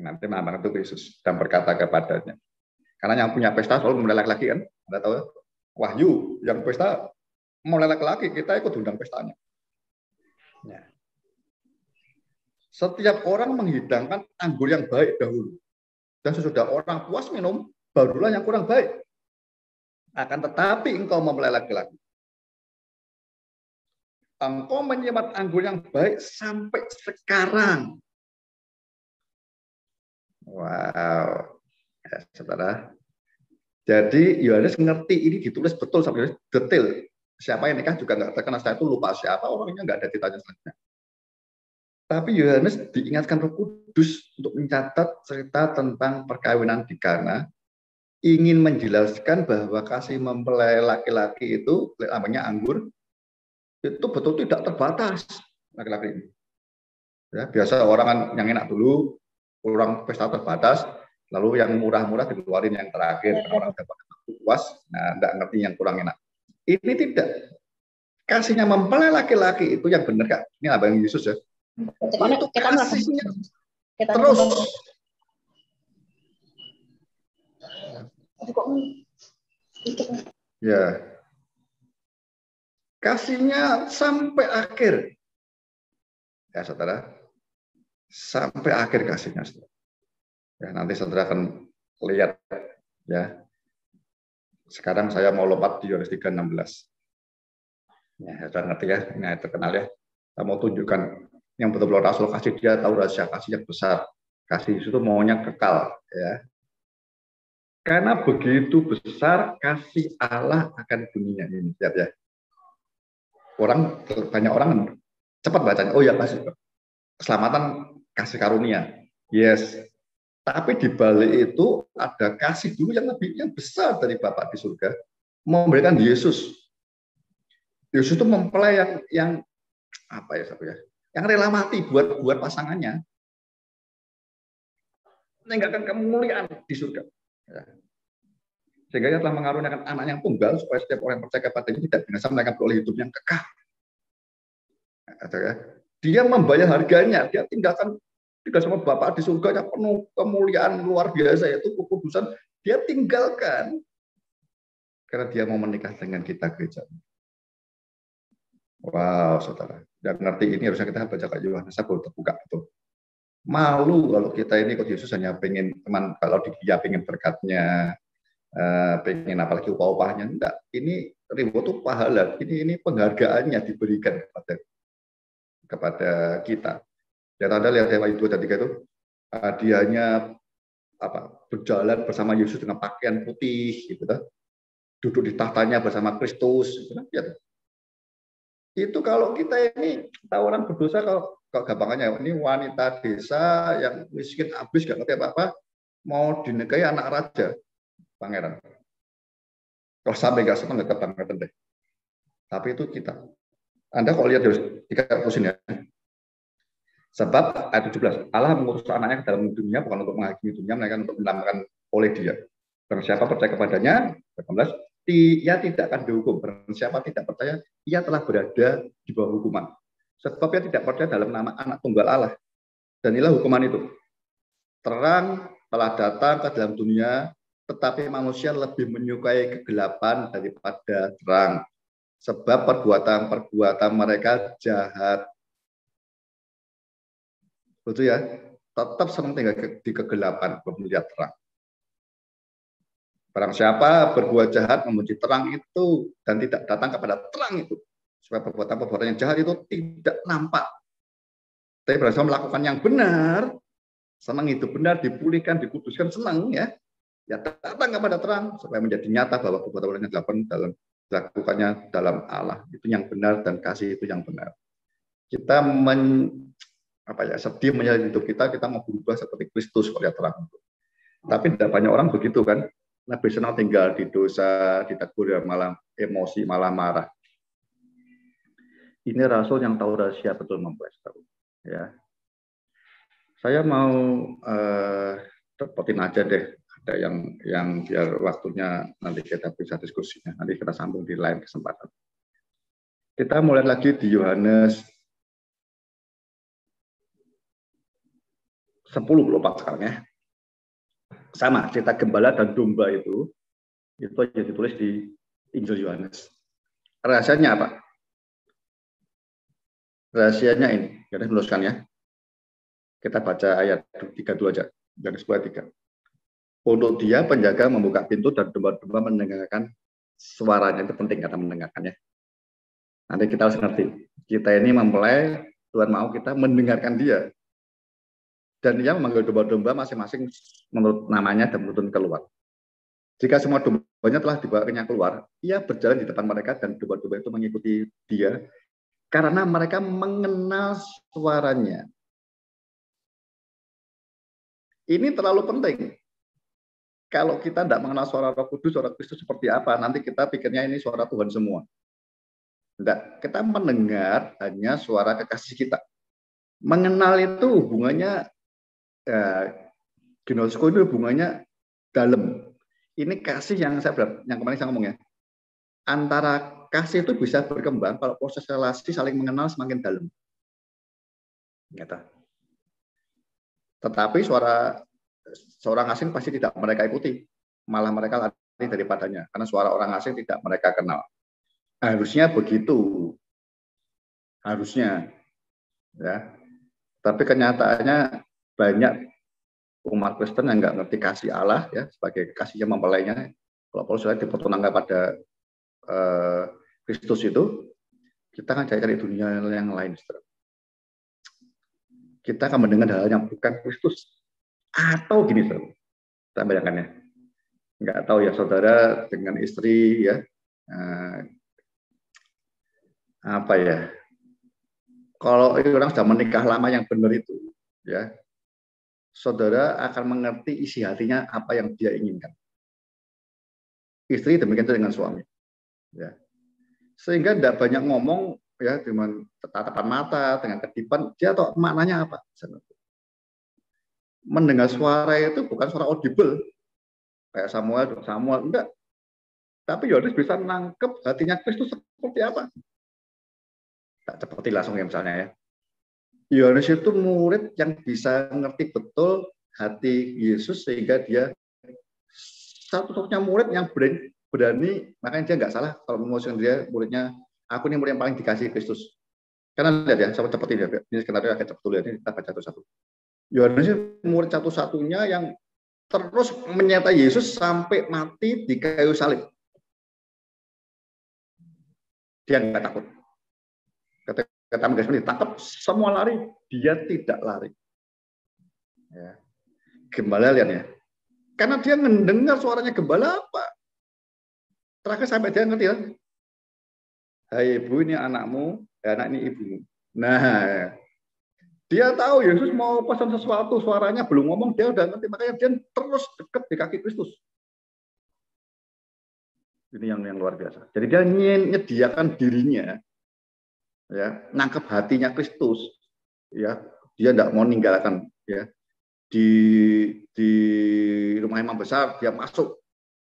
Nanti menambahkan itu Yesus dan berkata kepadanya. Karena yang punya pesta selalu mempelai laki-laki kan, Anda tahu? Wahyu yang pesta mempelai laki-laki, kita ikut undang pestanya. Ya. Setiap orang menghidangkan anggur yang baik dahulu, dan sesudah orang puas minum, barulah yang kurang baik. Akan tetapi engkau mempelai laki-laki, engkau menyimpan anggur yang baik sampai sekarang. Wow, ya, saudara. Jadi Yohanes ngerti ini ditulis betul sampai detail. Siapa yang nikah juga nggak terkenal. Saya itu lupa siapa orangnya, nggak ada ditanya selanjutnya. Tapi Yohanes diingatkan Roh Kudus untuk mencatat cerita tentang perkawinan di Kana, ingin menjelaskan bahwa kasih mempelai laki-laki itu, namanya anggur, itu betul tidak terbatas laki-laki ini. Ya, biasa orang kan yang enak dulu, orang pesta terbatas, lalu yang murah-murah dikeluarin yang terakhir, orang dapat puas, nah tidak ngerti yang kurang enak. Ini tidak. Kasihnya mempelai laki-laki itu yang benar Kak. Ini abang Yesus ya. Itu kasihnya terus. Ya. Kasihnya sampai akhir. Ya saudara. Sampai akhir kasihnya. Ya, nanti saudara akan lihat ya. Sekarang saya mau lompat di Yohanes 3:16. Ya, saudara ngerti ya, ini ayat terkenal ya. Saya mau tunjukkan yang betul-betul Rasul kasih, dia tahu rahasia kasih yang besar. Kasih itu maunya kekal ya. Karena begitu besar kasih Allah akan dunia ini. Lihat ya. Banyak orang cepat bacanya. Oh ya, kasih keselamatan, kasih karunia. Yes. Tapi di balik itu ada kasih dulu yang besar dari Bapa di surga, memberikan Yesus. Yesus itu mempelai yang apa ya, Sabu ya? Yang rela mati buat pasangannya. Meninggalkan kemuliaan di surga. Ya. Sehingga dia telah mengaruniakan anak yang tunggal supaya setiap orang yang percaya kepadanya tidak binasa, melainkan beroleh hidup yang kekal. Ya. Dia membayar harganya, dia tinggal sama Bapa di surga yang penuh kemuliaan luar biasa, yaitu kekudusan, dia tinggalkan Karena dia mau menikah dengan kita gereja. Wow, saudara. Dan ngerti ini harusnya kita baca Kak Yohanes baru terbuka itu. Malu kalau kita ini kok Yesus hanya pengen teman, kalau dia pengen berkatnya, pengen apalagi upah-upahnya. Enggak, ini reward itu pahala, ini penghargaannya diberikan kepada kita. Dan Anda lihat ayat 2 dan 3 itu, hadiahnya berjalan bersama Yesus dengan pakaian putih, gitu, duduk di tahtanya bersama Kristus. Gitu, ya. Itu kalau kita ini tahu orang berdosa, kalau gampangannya ini wanita desa yang miskin habis gak ngerti apa-apa mau dinikahi anak raja, pangeran. Kalau sampai gak senang gak kebangetan deh. Tapi itu kita. Anda kalau lihat dikatakan ya. Sebab ayat 17, Allah mengutus anaknya ke dalam dunia bukan untuk menghakimi dunia, melainkan untuk menyelamatkan oleh dia. Dan siapa percaya kepadanya, 18, ia tidak akan dihukum. Dan siapa tidak percaya, ia telah berada di bawah hukuman. Sebab ia tidak percaya dalam nama anak tunggal Allah. Dan inilah hukuman itu. Terang telah datang ke dalam dunia, tetapi manusia lebih menyukai kegelapan daripada terang. Sebab perbuatan mereka jahat. Betul ya? Tetap senang tinggal di kegelapan, belum melihat terang. Barang siapa berbuat jahat memuji terang itu dan tidak datang kepada terang itu, supaya perbuatan yang jahat itu tidak nampak. Tapi berasa melakukan yang benar, senang hidup benar, dipulihkan, dikuduskan, senang ya. Ya datang kepada terang supaya menjadi nyata bahwa perbuatan yang dilakukannya dalam Allah itu yang benar dan kasih itu yang benar. Kita sedih menyalahkan hidup kita mau berubah seperti Kristus supaya terang. Tapi tidak banyak orang begitu kan. Lebih senang tinggal di dosa, ditegur, malah emosi, malah marah. Ini rasul yang tahu rahasia betul memberitahu. Ya, saya mau dapetin aja deh. Ada yang biar waktunya nanti kita bisa diskusinya. Nanti kita sambung di lain kesempatan. Kita mulai lagi di Yohanes 10:24 sekarang ya. Sama, cerita gembala dan domba itu aja ditulis di Injil Yohanes. Rahasianya apa? Rahasianya ini, kita menuliskan ya. Kita baca ayat 32 aja, Yohanes 10:3. Untuk dia penjaga membuka pintu dan domba-domba mendengarkan suaranya. Itu penting kata mendengarkan ya. Nanti kita harus ngerti. Kita ini mempelai, Tuhan mau kita mendengarkan dia. Dan dia memanggil domba-domba masing-masing menurut namanya dan menurut keluar. Jika semua dombanya telah dibawanya keluar, ia berjalan di depan mereka dan domba-domba itu mengikuti dia karena mereka mengenal suaranya. Ini terlalu penting. Kalau kita tidak mengenal suara Roh Kudus, suara Kristus seperti apa, nanti kita pikirnya ini suara Tuhan semua. Tidak, kita mendengar hanya suara kekasih kita. Mengenal itu hubungannya ginosko itu hubungannya dalam. Ini kasih yang kemarin saya ngomong ya. Antara kasih itu bisa berkembang kalau proses relasi saling mengenal semakin dalam. Gitu. Tetapi suara seorang asing pasti tidak mereka ikuti, malah mereka lari daripadanya karena suara orang asing tidak mereka kenal. Harusnya begitu. Harusnya. Ya. Tapi kenyataannya banyak umat Kristen yang nggak ngerti kasih Allah ya sebagai kasihnya mempelainya. Kalau Paulus dipertontonkan pada Kristus itu, kita akan cari dunia yang lain. Kita akan mendengar hal yang bukan Kristus. Atau gini, saya bayangkan ya. Nggak tahu ya saudara dengan istri ya, apa ya? Kalau orang sudah menikah lama yang benar itu, ya, saudara akan mengerti isi hatinya apa yang dia inginkan. Istri demikian juga dengan suami. Ya. Sehingga tidak banyak ngomong ya dengan tatapan mata, dengan kedipan, dia tahu maknanya apa. Mendengar suara itu bukan suara audible kayak Samuel enggak. Tapi Yohanes bisa nangkep hatinya Kristus seperti apa. Tak seperti langsung ya misalnya ya. Yohanes itu murid yang bisa ngerti betul hati Yesus sehingga dia satu-satunya murid yang berani, makanya dia nggak salah kalau memosisikan dia muridnya, aku ini murid yang paling dikasihi Kristus. Karena lihat ya, sama cepat ini skenario agak cepat dulu ya, ini kita baca satu-satu. Yohanes murid satu-satunya yang terus menyertai Yesus sampai mati di kayu salib. Dia nggak takut. Kata Menggas ditangkap, semua lari, dia tidak lari. Ya. Gembala lihat ya. Karena dia mendengar suaranya gembala apa? Terakhir sampai dia ngerti ya. Hai ibu, ini anakmu, anak ini ibumu. Nah, dia tahu Yesus mau pesan sesuatu, suaranya belum ngomong, dia udah ngerti. Makanya dia terus dekat di kaki Kristus. Ini yang luar biasa. Jadi dia menyediakan dirinya, ya, nangkep hatinya Kristus, ya, dia tidak mau meninggalkan, ya, di rumah imam besar dia masuk,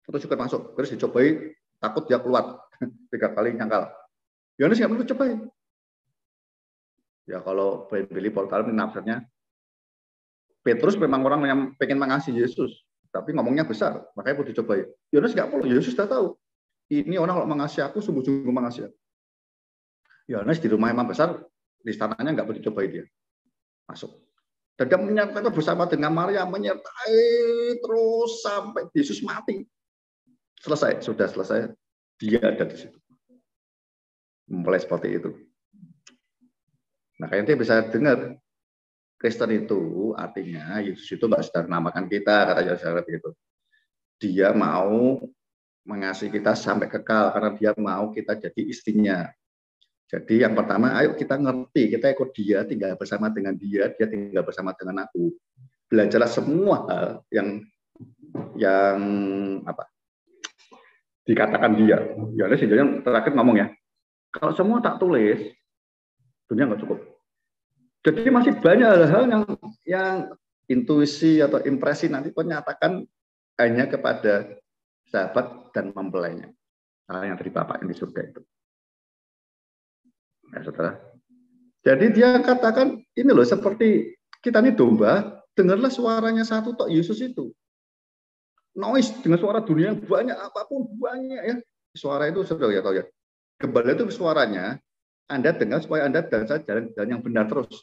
terus juga masuk, terus dicobai, takut dia keluar 3 kali nyangkal. Yohanes nggak perlu cobain. Ya kalau Billy Paul Kalem nafsirnya, Petrus memang orang yang pengen mengasihi Yesus, tapi ngomongnya besar, makanya perlu dicobain. Yohanes nggak perlu, Yesus sudah tahu. Ini orang kalau mengasihi aku sungguh-sungguh mengasihi aku. Yohanes di rumah imam besar, di istananya nggak boleh dicobai dia. Masuk. Dan dia menyertai bersama dengan Maria, menyertai terus sampai Yesus mati. Selesai, sudah selesai. Dia ada di situ. Mulai seperti itu. Nah, kayaknya dia bisa dengar. Kristen itu artinya, Yesus itu nggak sedang namakan kita, kata Yesus begitu. Dia mau mengasihi kita sampai kekal, karena dia mau kita jadi istrinya. Jadi yang pertama, ayo kita ngerti, kita ikut dia, tinggal bersama dengan dia tinggal bersama dengan aku. Belajarlah semua hal yang apa dikatakan dia. Ya, yang terakhir ngomong ya, kalau semua tak tulis, dunia nggak cukup. Jadi masih banyak hal-hal yang intuisi atau impresi nanti menyatakan hanya kepada sahabat dan mempelainya. Hal yang dari Bapak yang di surga itu. Ya, saudara. Jadi dia katakan, ini loh seperti kita ini domba, dengarlah suaranya satu tok Yesus itu. Noise dengan suara dunia yang banyak, apapun banyak ya. Suara itu saudara ya tahu ya. Gembala itu suaranya, Anda dengar supaya Anda dan saya jalan yang benar terus.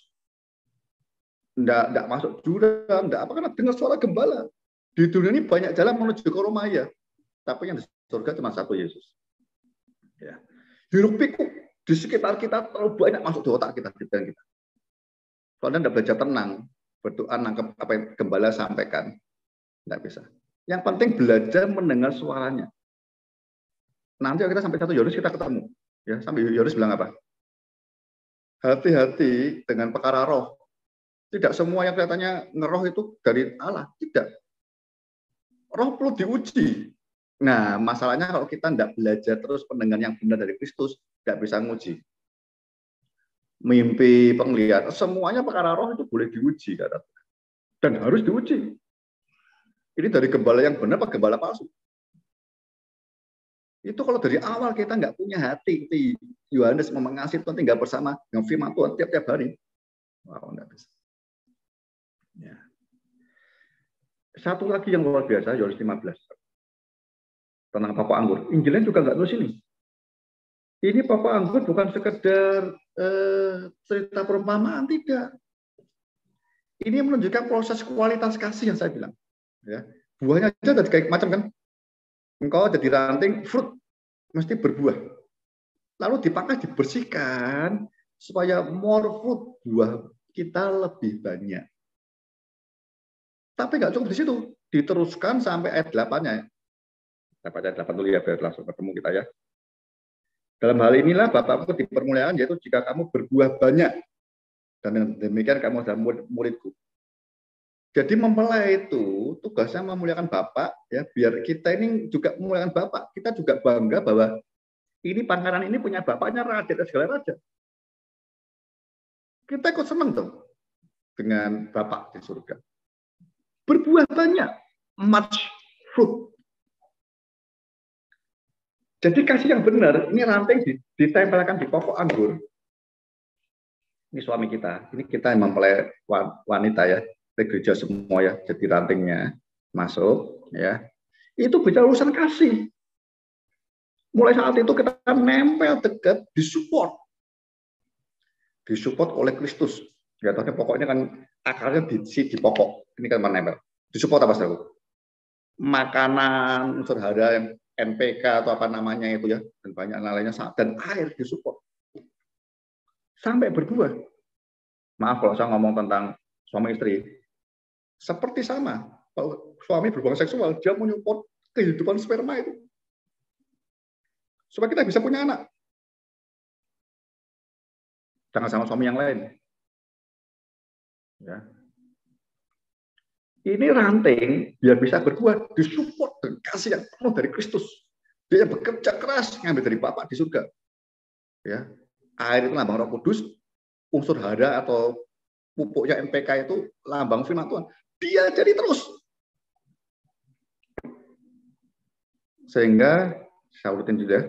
Enggak masuk jurang, enggak apa, karena dengar suara gembala. Di dunia ini banyak jalan menuju ke Romaya, tapi yang di surga cuma satu Yesus. Ya. Hiruk pikuk di sekitar kita terlalu banyak masuk di otak kita, pikiran kita. Kalau Anda tidak belajar tenang, berdoa nangkep apa yang gembala sampaikan, tidak bisa. Yang penting belajar mendengar suaranya. Nanti kita sampai 1 Yohanes kita ketemu. Ya, sampai Yohanes bilang apa? Hati-hati dengan perkara roh. Tidak semua yang kelihatannya ngeroh itu dari Allah. Tidak. Roh perlu diuji. Nah, masalahnya kalau kita tidak belajar terus pendengar yang benar dari Kristus, tidak bisa nguji. Mimpi, penglihatan, semuanya perkara roh itu boleh diuji. Kata. Dan harus diuji. Ini dari gembala yang benar apa gembala palsu? Itu kalau dari awal kita nggak punya hati, Yohanes mengasihi Tuhan, tinggal bersama dengan firman Tuhan tiap-tiap hari. Wow, nggak bisa. Ya. Satu lagi yang luar biasa, Yohanes 15. Tentang Bapak Anggur. Injilnya juga nggak nulis ini. Ini Bapak Anggur bukan sekedar cerita perumpamaan, tidak. Ini menunjukkan proses kualitas kasih yang saya bilang. Ya. Buahnya aja ada kayak macam kan. Engkau jadi ranting, fruit mesti berbuah. Lalu dipakai, dibersihkan supaya more fruit, buah kita lebih banyak. Tapi nggak cukup di situ, diteruskan sampai ayat 8-nya. Kita baca ayat 8 dulu ya, biar langsung ketemu kita ya. Dalam hal inilah Bapakku dipermuliakan, yaitu jika kamu berbuah banyak. Dan demikian kamu adalah murid-muridku. Jadi mempelai itu tugasnya memuliakan Bapak, ya, biar kita ini juga memuliakan Bapak. Kita juga bangga bahwa ini pangeran ini punya bapaknya raja dan segala raja. Kita ikut senang tuh dengan Bapak di surga. Berbuah banyak, much fruit. Jadi kasih yang benar, ini ranting ditempelkan di pokok anggur. Ini suami kita, ini kita yang mempelai wanita ya. Gereja semua ya, jadi rantingnya masuk ya. Itu bicara urusan kasih. Mulai saat itu kita nempel dekat, disupport oleh Kristus. Ya, tapi pokoknya kan akarnya di pokok. Ini kan menempel. Disupport apa saudara? Makanan, unsur hara yang NPK atau apa namanya itu ya, dan banyak lainnya, dan air disupport sampai berbuah. Maaf kalau saya ngomong tentang suami istri, seperti sama. Kalau suami berhubungan seksual, dia menyupport kehidupan sperma itu supaya kita bisa punya anak. Jangan sama suami yang lain. Ya. Ini ranting biar bisa berbuah, disupport dan kasih yang penuh dari Kristus. Dia bekerja keras ngambil dari Bapa di surga. Ya. Air itu lambang Roh Kudus, unsur hara atau pupuknya NPK itu lambang firman Tuhan. Dia jadi terus. Sehingga saya urutin juga.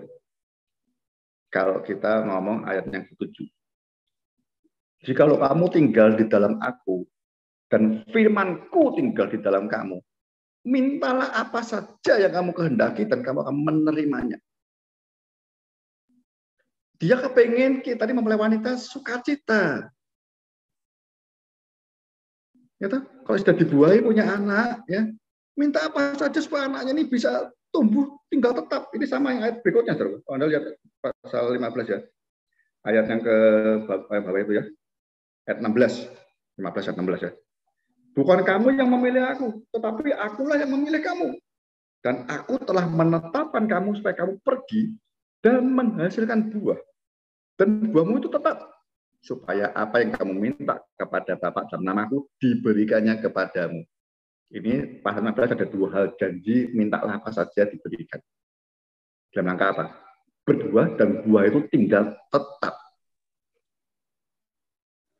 Kalau kita ngomong ayat yang ke-7. Jikalau kamu tinggal di dalam aku, dan firmanku tinggal di dalam kamu, mintalah apa saja yang kamu kehendaki, dan kamu akan menerimanya. Dia kepengen kita ini mempelai wanita sukacita. Ya, kalau sudah dibuahi punya anak, ya minta apa saja supaya anaknya ini bisa tumbuh tinggal tetap. Ini sama yang ayat berikutnya, saudara. Anda lihat pasal 15 ya. Ayat yang ke bawah itu ya. Ayat 16. 15 ayat 16 ya. Bukan kamu yang memilih aku, tetapi akulah yang memilih kamu. Dan aku telah menetapkan kamu supaya kamu pergi dan menghasilkan buah. Dan buahmu itu tetap. Supaya apa yang kamu minta kepada Bapa dalam namaku diberikannya kepadamu. Ini pasal 15 ada dua hal janji, mintalah apa saja diberikan. Dalam rangka apa? Berbuah, dan buah itu tinggal tetap.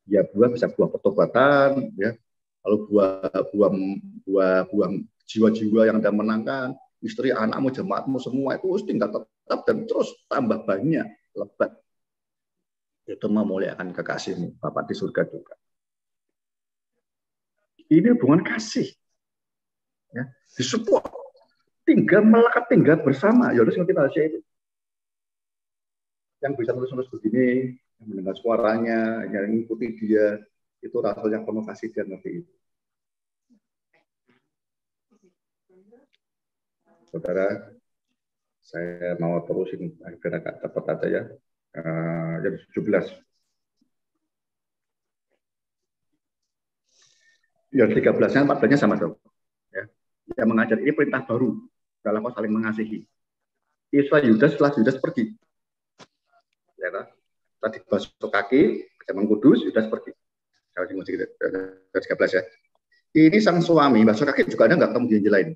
Ya, buah bisa buah pertobatan, ya. Lalu buah jiwa-jiwa yang Anda menangkan, istri, anakmu, jemaatmu semua itu harus tinggal tetap dan terus tambah banyak, lebat. Itu memuliakan kekasihmu, Bapa di surga juga. Ini hubungan kasih. Ya, disupport, tinggal melekat, tinggal bersama. Ya harus ngerti bahasa itu. Yang bisa terus-terus begini, yang mendengar suaranya, yang mengikuti dia, itu rasanya penuh kasih dan ngerti itu. Saudara, saya mau terusin agar agak cepat aja ya. Yang 17. Yang 13-nya, 14-nya sama dong. Yang mengajar ini perintah baru dalam saling mengasihi. Yesus Yudas, setelah Yudas pergi, ya, tadi basuh kaki, zaman kudus, Yudas pergi. 13 ya. Ini sang suami basuh kaki juga ada nggak ketemu janji lain.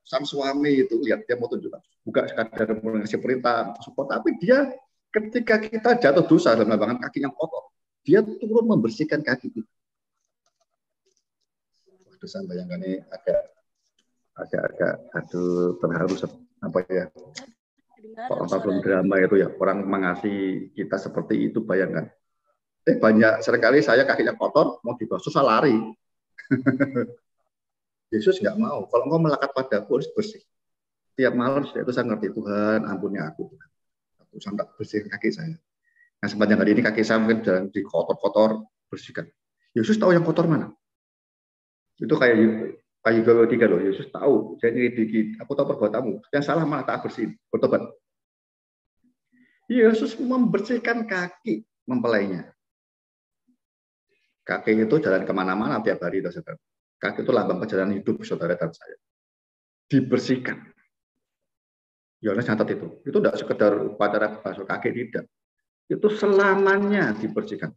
Sang suami itu lihat dia mau tunjukkan, bukan sekadar mengasih perintah, support, tapi dia ketika kita jatuh dosa dalam lambangan kaki yang kotor, dia turun membersihkan kaki kita. Waktu saya bayangkan ini agak aduh terharu apa ya, orang film drama itu ya, orang mengasihi kita seperti itu, bayangkan. Banyak seringkali saya kakinya kotor mau dibasuh saya lari. Yesus nggak mau, kalau engkau melekat padaku harus bersih. Tiap malam itu saya ngerti, Tuhan ampuni aku, sampai bersih kaki saya. Nah, sepanjang hari ini kaki saya mungkin jalan di kotor-kotor, bersihkan. Yesus tahu yang kotor mana. Itu kayak Ayub 3 loh, Yesus tahu, saya ini aku tahu perbuatanmu, yang salah mana tak bersihin, bertobat. Yesus membersihkan kaki mempelainya. Kaki itu jalan kemana-mana tiap hari, saudara. Kaki itu lambang perjalanan hidup saudara dan saya. Dibersihkan. Yohanes catat itu. Itu tidak sekedar upacara basuh kaki, tidak. Itu selamanya dibersihkan.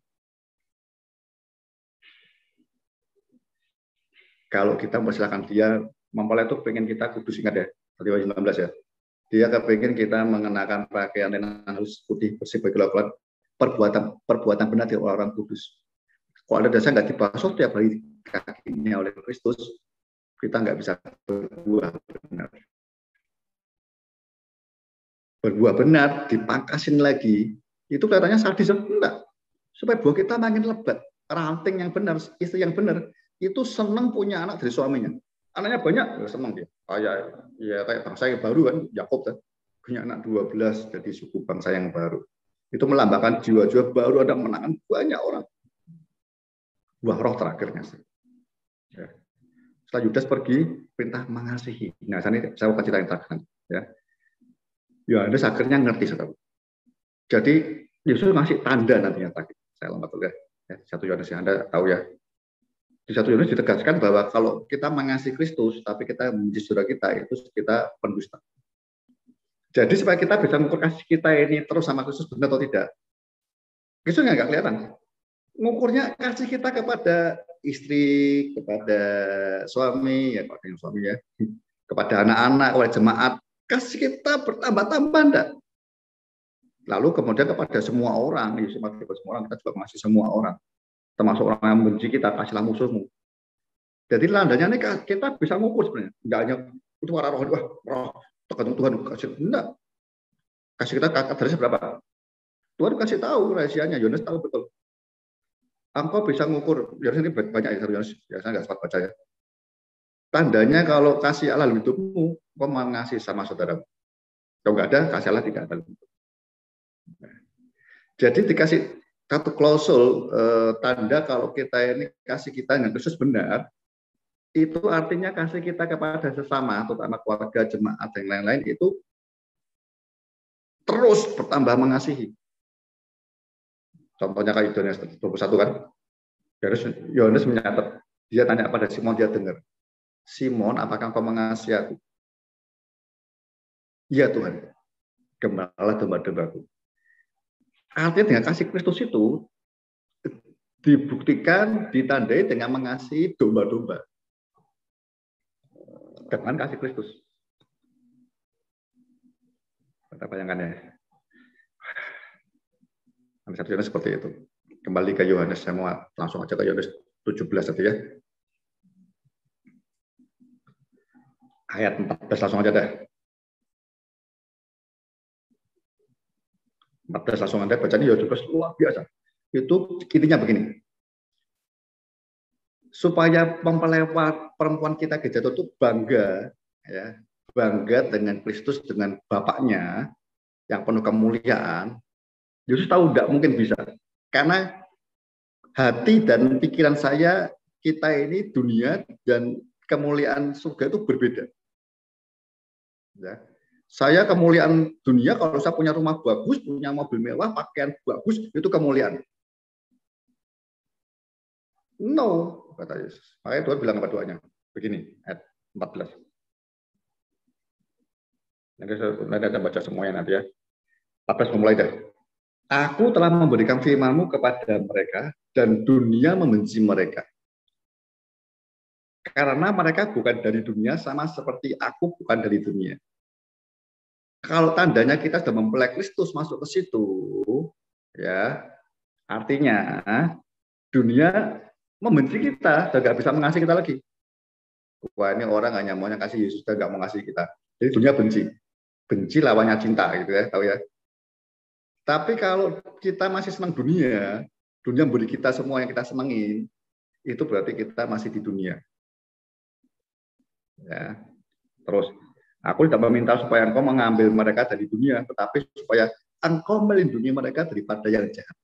Kalau kita mempersilahkan dia, mempelai itu pengen kita kudus, ingat ya, tadi 19 ya. Dia kepengen kita mengenakan pakaian yang halus putih bersih bagi lakukan perbuatan benar dari orang kudus. Kalau ada dasar nggak dibasuh tiap hari kakinya oleh Kristus, kita nggak bisa berbuah benar. Berbuah benar, dipangkasin lagi, itu kelihatannya sadis, enggak. Supaya buah kita makin lebat, ranting yang benar, istri yang benar, itu senang punya anak dari suaminya. Anaknya banyak, ya senang dia. Kayak bangsa yang baru kan, Yakub kan. punya anak 12 jadi suku bangsa yang baru. Itu melambangkan jiwa-jiwa baru ada menangan banyak orang. Buah roh terakhirnya. Ya. Setelah Yudas pergi, perintah mengasihi. Nah, saya mau cerita yang terakhir. Ya. Yohanes akhirnya ngerti, saudara. Jadi Yesus ngasih tanda nantinya tadi. Saya lompat dulu ya. 1 Yohanes yang Anda tahu ya. Di 1 Yohanes ditegaskan bahwa kalau kita mengasihi Kristus, tapi kita membenci saudara kita, itu kita pendusta. Jadi supaya kita bisa mengukur kasih kita ini terus sama Kristus benar atau tidak, Kristus nggak kelihatan. Mengukurnya kasih kita kepada istri, kepada suami, ya kepada suami ya, kepada anak-anak, kepada jemaat, kasih kita bertambah-tambah enggak? Lalu kemudian kepada semua orang, ya semua orang, kita juga mengasihi semua orang, termasuk orang yang membenci kita, kasihlah musuhmu. Jadi landanya ini kita bisa mengukur sebenarnya, tidak hanya itu para roh, tergantung Tuhan kasih, enggak. Kasih kita kadarnya berapa? Tuhan kasih tahu rahasianya, Yohanes tahu betul. Engkau bisa mengukur, Yohanes ini banyak ya, saya nggak sempat baca ya. Tandanya kalau kasih Allah dalam hidupmu, engkau mengasihi sama saudara. Kalau nggak ada, kasih Allah tidak ada. Jadi dikasih satu klausul tanda kalau kita ini kasih kita dengan Kristus benar, itu artinya kasih kita kepada sesama, terutama keluarga, jemaat, dan lain-lain itu terus bertambah mengasihi. Contohnya kayak Yohanes 21 kan, Yohanes menyatat, dia tanya pada Simon, dia dengar, Simon, apakah engkau mengasihi aku? Iya Tuhan, gembalalah domba-dombaku. Artinya dengan kasih Kristus itu dibuktikan, ditandai dengan mengasihi domba-domba. Dengan kasih Kristus. Kita bayangkan ya. Ada satu Yohanes seperti itu. Kembali ke Yohanes, saya mau langsung aja ke Yohanes 17 tadi ya. Ayat 14 langsung aja deh. 14 langsung Anda baca ini Yohanes luar biasa. Itu intinya begini. Supaya mempelewat perempuan kita Gereja itu bangga, ya, bangga dengan Kristus, dengan Bapaknya yang penuh kemuliaan. Yesus tahu tidak mungkin bisa, karena hati dan pikiran saya, kita ini dunia dan kemuliaan surga itu berbeda. Ya. Saya kemuliaan dunia kalau saya punya rumah bagus, punya mobil mewah, pakaian bagus, itu kemuliaan. No, kata Yesus. Makanya Tuhan bilang apa doanya? Begini, ayat 14. Nanti saya akan baca semuanya nanti ya. 14 mulai deh. Aku telah memberikan firman-Mu kepada mereka, dan dunia membenci mereka. Karena mereka bukan dari dunia, sama seperti aku bukan dari dunia. Kalau tandanya kita sudah mempelai Kristus masuk ke situ, ya artinya dunia membenci kita, sudah nggak bisa mengasihi kita lagi. Wah, ini orang hanya maunya kasih Yesus, sudah nggak mengasihi kita. Jadi dunia benci lawannya cinta, gitu ya, tahu ya. Tapi kalau kita masih senang dunia memberi kita semua yang kita senangin, itu berarti kita masih di dunia. Ya, terus. Aku tidak meminta supaya engkau mengambil mereka dari dunia, tetapi supaya engkau melindungi mereka daripada yang jahat.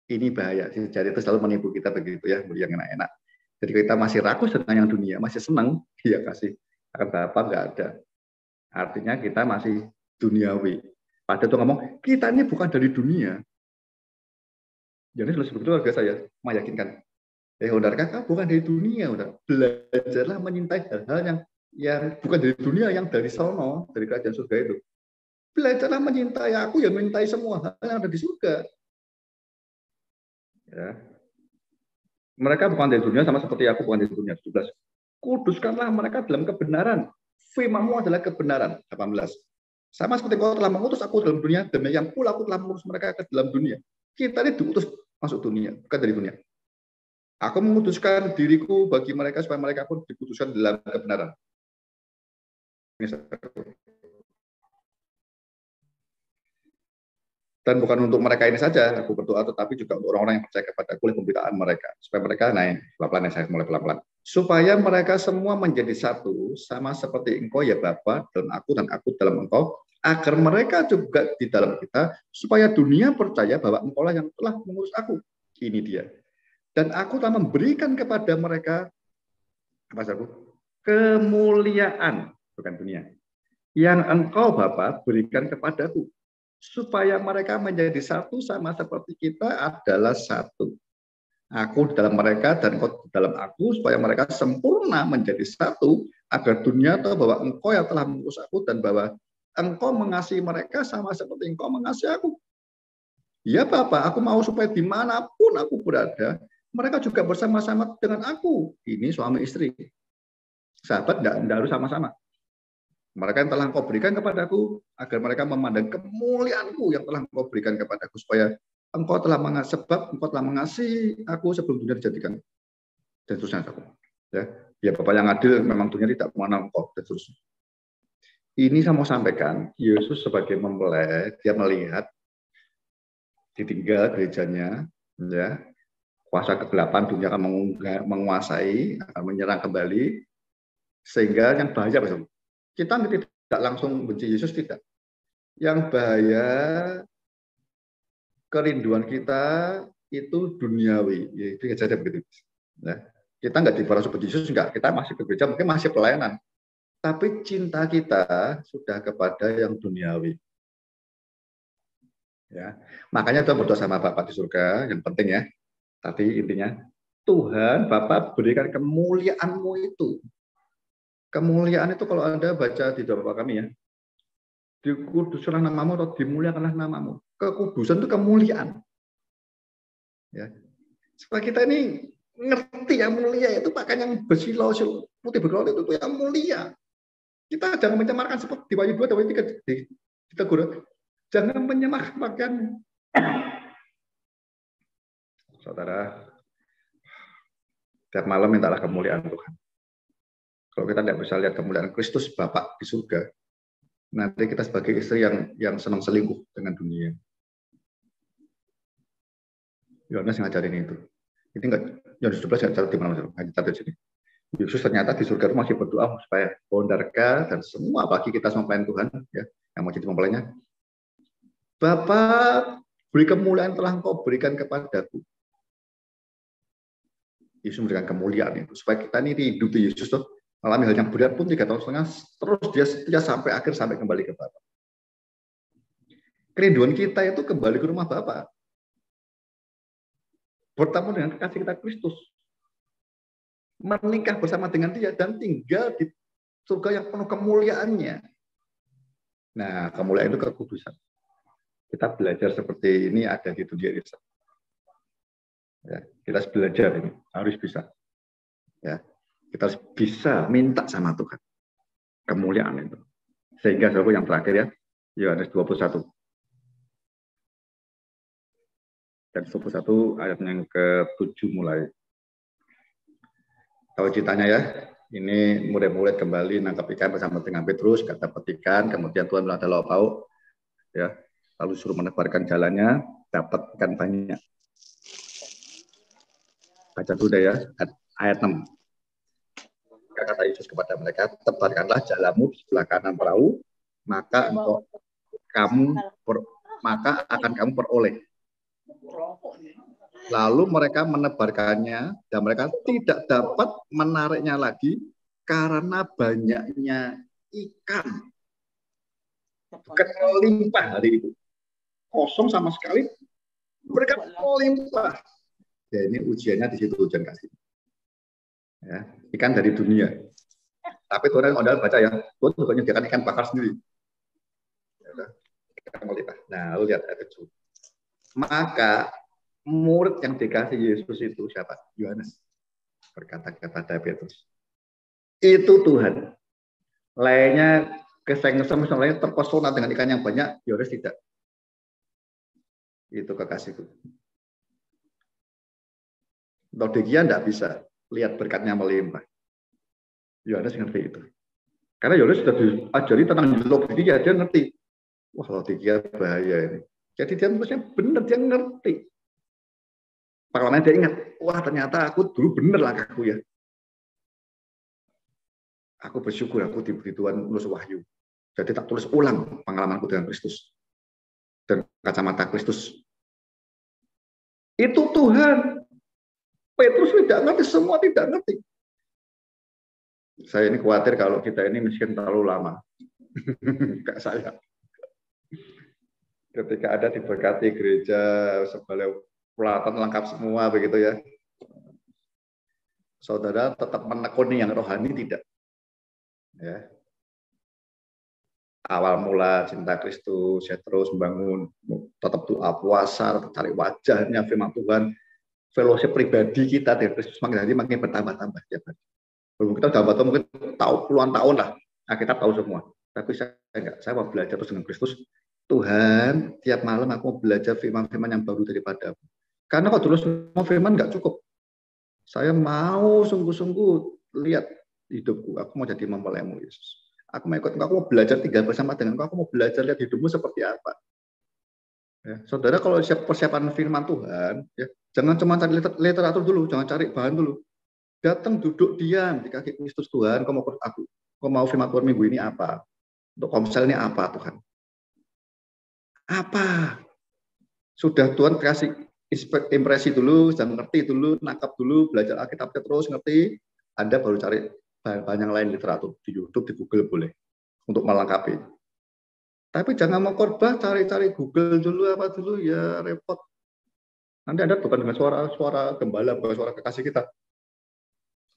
Ini bahaya. Jadi itu selalu menipu kita begitu ya, beli yang enak-enak. Jadi kita masih rakus dengan yang dunia, masih senang, dia kasih. Akan Bapa nggak ada. Artinya kita masih duniawi. Padahal itu ngomong, kita ini bukan dari dunia. Jadi sebetulnya keluarga saya meyakinkan, saudara kakak bukan dari dunia, udah belajarlah menyintai hal-hal yang bukan dari dunia, yang dari sono, dari kerajaan surga itu. Belajarlah mencintai aku, ya mencintai semua hal yang ada di surga. Ya. Mereka bukan dari dunia, sama seperti aku bukan dari dunia. 17. Kuduskanlah mereka dalam kebenaran. Firman-Mu adalah kebenaran. 18. Sama seperti Kau telah mengutus aku dalam dunia, demikian pula aku telah mengutus mereka ke dalam dunia. Kita ini diutus masuk dunia, bukan dari dunia. Aku memutuskan diriku bagi mereka supaya mereka pun diputuskan dalam kebenaran. Dan bukan untuk mereka ini saja aku berdoa, tetapi juga untuk orang-orang yang percaya kepada aku oleh pemberitaan mereka, supaya mereka naik pelan-pelan, saya mulai pelan-pelan, supaya mereka semua menjadi satu, sama seperti Engkau ya Bapa dalam aku dan aku dalam Engkau, agar mereka juga di dalam kita, supaya dunia percaya bahwa Engkau lah yang telah mengurus aku. Ini dia. Dan aku telah memberikan kepada mereka apa saudaraku? Kemuliaan, bukan dunia, yang Engkau Bapa berikan kepadaku, supaya mereka menjadi satu sama seperti kita adalah satu. Aku di dalam mereka dan Engkau di dalam aku, supaya mereka sempurna menjadi satu, agar dunia tahu bahwa Engkau yang telah mengurus aku dan bahwa Engkau mengasihi mereka sama seperti Engkau mengasihi aku. Ya Bapa, aku mau supaya dimanapun aku berada, mereka juga bersama-sama dengan aku. Ini suami istri. Sahabat tidak harus sama-sama. Mereka yang telah Engkau berikan kepadaku, agar mereka memandang kemuliaanku yang telah Engkau berikan kepadaku, supaya Engkau telah sebab Engkau telah mengasihi aku sebelum dunia dijadikan. Dan seterusnya. Ya Bapak yang adil, memang dunia tidak mengenal Engkau, dan seterusnya. Ini saya mau sampaikan, Yesus sebagai mempelai, dia melihat ditinggal gerejanya, ya, kuasa kegelapan dunia akan menguasai, akan menyerang kembali, sehingga yang bahaya, kita tidak langsung benci Yesus, tidak. Yang bahaya, kerinduan kita itu duniawi, ya, itu saja begitu. Ya. Kita nggak dibalas seperti Yesus, enggak. Kita masih ke gereja, mungkin masih pelayanan. Tapi cinta kita sudah kepada yang duniawi. Ya, makanya kita berdoa sama Bapak di surga, yang penting ya. Tadi intinya, Tuhan Bapak berikan kemuliaan-Mu itu. Kemuliaan itu kalau Anda baca di doa Bapak kami ya, dikuduskanlah namamu atau dimuliakanlah namamu. Kekudusan itu kemuliaan. Ya. Supaya kita ini ngerti yang mulia itu pakaian yang bersilau putih berkilau itu yang mulia. Kita jangan mencemarkan seperti di Wahyu 2 dan Wahyu 3 ditegur. Jangan mencemarkan pakaian. Saudara, tiap malam mintalah kemuliaan Tuhan. Kalau kita tidak bisa lihat kemuliaan Kristus Bapak di surga, nanti kita sebagai istri yang senang selingkuh dengan dunia. Yohanes ngajarin itu. Ini enggak, Yohanes 12 nggak catat di mana-mana, hanya catat di sini. Yesus ternyata di surga itu masih berdoa supaya Bondarka dan semua bagi kita sama pelayan Tuhan ya yang mau jadi mempelainya. Bapak beri kemuliaan telah Engkau berikan kepadaku. Yesus memberikan kemuliaan itu supaya kita ini hidup di Yesus tuh alami hal yang berat pun 3,5 tahun terus dia setia sampai akhir sampai kembali ke Bapa. Kerinduan kita itu kembali ke rumah Bapa. Bertemu dengan kekasih kita Kristus. Menikah bersama dengan dia dan tinggal di surga yang penuh kemuliaannya. Nah, kemuliaan itu kekudusan. Kita belajar seperti ini ada di dunia ini. Ya, kita harus belajar ini, harus bisa. Ya, kita harus bisa minta sama Tuhan kemuliaan itu. Sehingga yang terakhir ya, Yohanes 21. Dan 21 ayat yang ke-7 mulai. Tahu ceritanya ya, ini murid-murid kembali nangkap ikan bersama dengan Petrus, kata petikan, kemudian Tuhan bilang ada lauk pauk, ya, lalu suruh menebarkan jalannya, dapat ikan banyak. Baca dulu deh ya, ayat 6. Kata Yesus kepada mereka, tebarkanlah jalamu di sebelah kanan perahu, maka akan kamu peroleh. Lalu mereka menebarkannya dan mereka tidak dapat menariknya lagi karena banyaknya ikan. Bukan melimpah hari itu. Kosong sama sekali. Mereka melimpah. Ya, ini ujiannya di situ ujian kasih. Ya, ikan dari dunia. Tapi Tuhan Anda baca ya, Tuhan juga menyediakan ikan bakar sendiri. Ya, ikan melimpah. Nah, lalu lihat ayat 7. Maka murid yang dikasih Yesus itu siapa? Yohanes berkata kepada Petrus, itu Tuhan. Lainnya kesenggesem lainnya terpesona dengan ikan yang banyak, Yohanes tidak. Itu kekasihku. Laodikia tidak bisa lihat berkatnya melimpah. Yohanes ngerti itu. Karena Yohanes sudah diajari tentang Laodikia, dia ngerti. Wah, Laodikia bahaya ini. Jadi dia terusnya benar, dia ngerti. Pengalaman dia ingat, wah ternyata aku dulu benar langkahku ya. Aku bersyukur aku diberi Tuhan nulis wahyu. Jadi tak tulis ulang pengalamanku dengan Kristus dan kacamata Kristus. Itu Tuhan. Petrus tidak ngerti, semua tidak ngerti. Saya ini khawatir kalau kita ini miskin terlalu lama. Kayak saya. Ketika ada diberkati gereja sebagai peralatan lengkap semua begitu ya. Saudara tetap menekuni yang rohani tidak? Ya. Awal mula cinta Kristus, ya terus membangun, tetap doa puasa, tetap cari wajahnya, firman Tuhan, fellowship pribadi kita dengan Kristus makin hari makin bertambah-tambah. Ya. Kita udah mungkin tahu puluhan tahun lah, nah, kita tahu semua. Tapi saya enggak, saya mau belajar terus dengan Kristus. Tuhan, tiap malam aku mau belajar firman-firman yang baru daripadamu. Karena kalau dulu semua firman enggak cukup. Saya mau sungguh-sungguh lihat hidupku, aku mau jadi mempelaimu Yesus. Aku mau ikut, aku mau belajar tinggal bersama dengan aku mau belajar lihat hidupmu seperti apa. Ya, saudara, kalau siap persiapan firman Tuhan, ya, jangan cuma cari literatur dulu, jangan cari bahan dulu. Datang duduk diam di kaki Kristus. Tuhan, kau mau firman Tuhan minggu ini apa? Untuk komsel ini apa Tuhan? Apa? Sudah Tuhan kasih impresi dulu, jangan ngerti dulu, nangkap dulu, belajar Alkitabnya terus ngerti. Anda baru cari bahan yang lain literatur di YouTube, di Google boleh untuk melengkapi. Tapi jangan mau khotbah cari-cari Google dulu apa dulu ya repot. Nanti Anda bukan dengan suara gembala, bukan suara kekasih kita.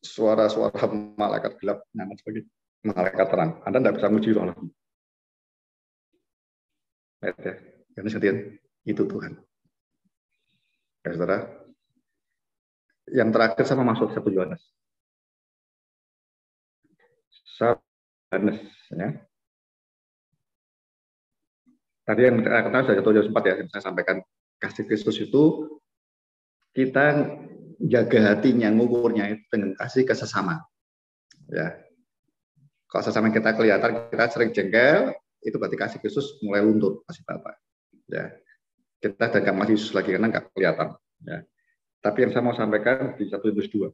Suara-suara malaikat gelap, nyaman sebagai malaikat terang. Anda tidak bisa muji roh. Itu Tuhan. Ya, saudara. Yang terakhir sama masuk 1 Yohanes. 1 Yohanes, ya. Tadi yang terkenal sudah 1 Yohanes 4 ya, yang saya sampaikan. Kasih Kristus itu kita jaga hatinya, ngukurnya itu dengan kasih ke sesama. Ya. Kalau sesama kita kelihatan kita sering jengkel, itu berarti kasih Kristus mulai luntur, kasih Bapak. Ya. Kita dagang masih Yesus lagi karena nggak kelihatan. Ya. Tapi yang saya mau sampaikan di 1 Yohanes 2.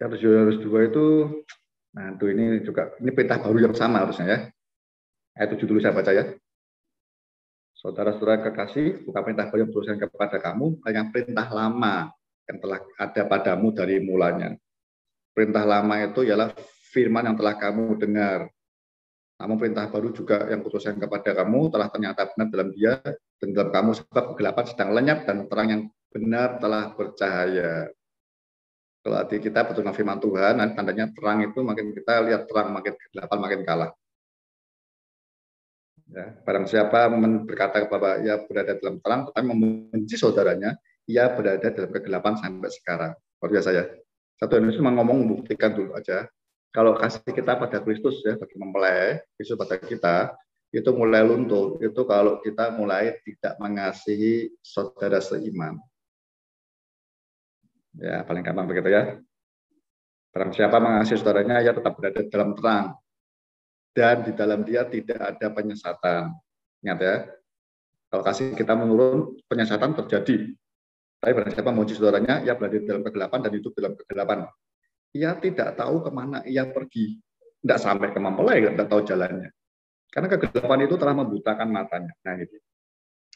1 Yohanes 2 itu, nah itu ini juga ini perintah baru yang sama harusnya ya. Ayat 7 dulu saya baca ya. Saudara-saudara kekasih, bukan perintah baru yang tuliskan kepada kamu, yang perintah lama yang telah ada padamu dari mulanya. Perintah lama itu ialah firman yang telah kamu dengar. Namun perintah baru juga yang kutuliskan kepada kamu telah ternyata benar dalam Dia dan dalam kamu, sebab kegelapan sedang lenyap dan terang yang benar telah bercahaya. Kalau hati kita betul dengan firman Tuhan, nanti tandanya terang itu makin kita lihat terang, makin kegelapan makin kalah. Ya, barang siapa berkata bahwa ia berada dalam terang, tetapi membenci saudaranya, ia berada dalam kegelapan sampai sekarang. Luar biasa ya. 1 Yohanes cuma ngomong membuktikan dulu aja. Kalau kasih kita pada Kristus ya, bagi mempelai, Kristus pada kita, itu mulai luntur. Itu kalau kita mulai tidak mengasihi saudara seiman. Ya, paling gampang begitu ya. Barang siapa mengasihi saudaranya, ia tetap berada dalam terang. Dan di dalam Dia tidak ada penyesatan. Ingat ya, kalau kasih kita menurun, penyesatan terjadi. Tapi barang siapa memuji saudaranya, ia berada dalam kegelapan dan hidup dalam kegelapan. Ia tidak tahu kemana ia pergi. Tidak sampai ke mempelai, tidak tahu jalannya. Karena kegelapan itu telah membutakan matanya. Nah,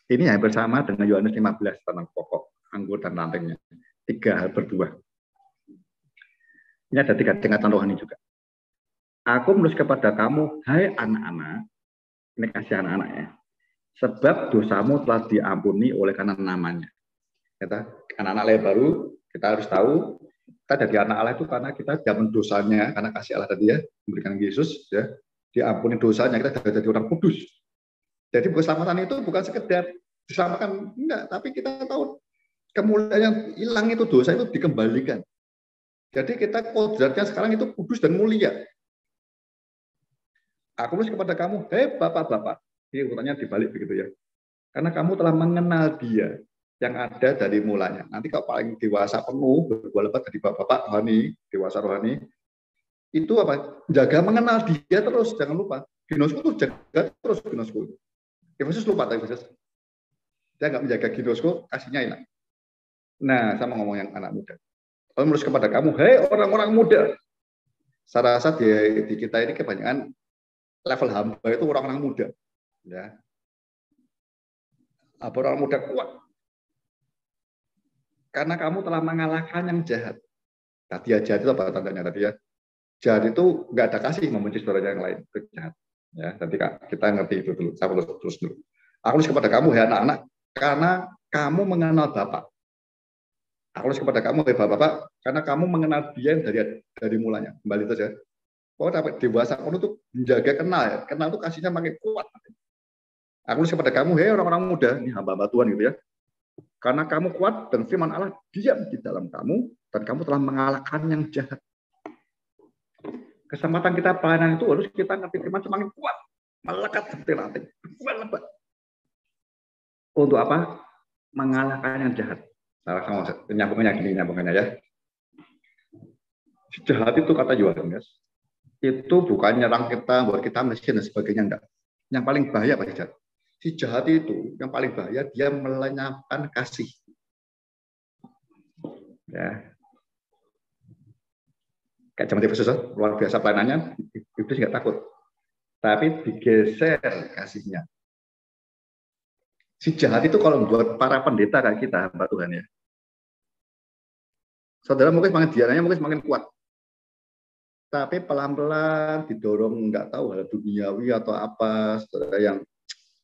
ini hampir sama dengan Yohanes 15 tentang pokok, anggur, dan rantingnya. 3 hal berdua. Ini ada 3 tingkatan rohani juga. Aku menulis kepada kamu, hai anak-anak, ini kasih anak-anak ya, sebab dosamu telah diampuni oleh karena namanya. Kita anak-anak lahir baru, kita harus tahu, kita jadi anak Allah itu karena kita zaman dosanya, karena kasih Allah tadi ya, memberikan Yesus, ya, diampuni dosanya, kita jadi orang kudus. Jadi keselamatan itu bukan sekedar diselamatkan, enggak, tapi kita tahu kemuliaan yang hilang itu, dosa itu dikembalikan. Jadi kita kodratnya sekarang itu kudus dan mulia. Aku menulis kepada kamu, hei bapak-bapak. Ini urutannya dibalik begitu ya. Karena kamu telah mengenal Dia yang ada dari mulanya. Nanti kalau paling dewasa penuh, berbuah lebat dari bapak-bapak rohani, dewasa rohani, itu apa? Jaga mengenal Dia terus, jangan lupa. Ginosku tuh jaga terus ginosku. Efesus lupa tapi Efesus. Dia nggak menjaga ginosku, kasihnya hilang. Nah, sama ngomong yang anak muda. Aku menulis kepada kamu, hei orang-orang muda, Saya rasa di kita ini kebanyakan level hamba itu orang-orang muda, ya. Orang muda kuat. Karena kamu telah mengalahkan yang jahat. Tadi ya jahat itu apa tandanya tadi ya? Jahat itu nggak ada kasih membenci saudara yang lain, itu jahat. Ya, nanti kita ngerti itu dulu. Saya terus dulu. Aku nulis kepada kamu, ya anak-anak, karena kamu mengenal Bapa. Aku nulis kepada kamu, ya Bapak-bapak, karena kamu mengenal Dia dari mulanya. Kembali itu saja. Kau dapat dewasa, kamu tuh menjaga kenal ya. Kenal itu kasihnya makin kuat. Aku nulis kepada kamu, hei orang-orang muda, ini hamba-hamba Tuhan gitu ya. Karena kamu kuat dan firman Allah diam di dalam kamu, dan kamu telah mengalahkan yang jahat. Kesempatan kita pelayanan itu harus kita ngerti firman semakin kuat, melekat seperti ranting. Lebat. Untuk apa? Mengalahkan yang jahat. Nah, nyambungannya ya. Jahat itu kata Yohanes, itu bukan nyerang kita, buat kita miskin dan sebagainya, enggak. Yang paling bahaya Pak jahat. Si jahat itu yang paling bahaya, dia melenyapkan kasih. Ya. Kayak zaman Efesus, luar biasa pelayanannya, iblis nggak takut. Tapi digeser kasihnya. Si jahat itu kalau buat para pendeta kayak kita, Pak Tuhan ya. Saudara mungkin semakin diananya mungkin semakin kuat. Tapi pelan-pelan didorong nggak tahu hal duniawi atau apa, saudara yang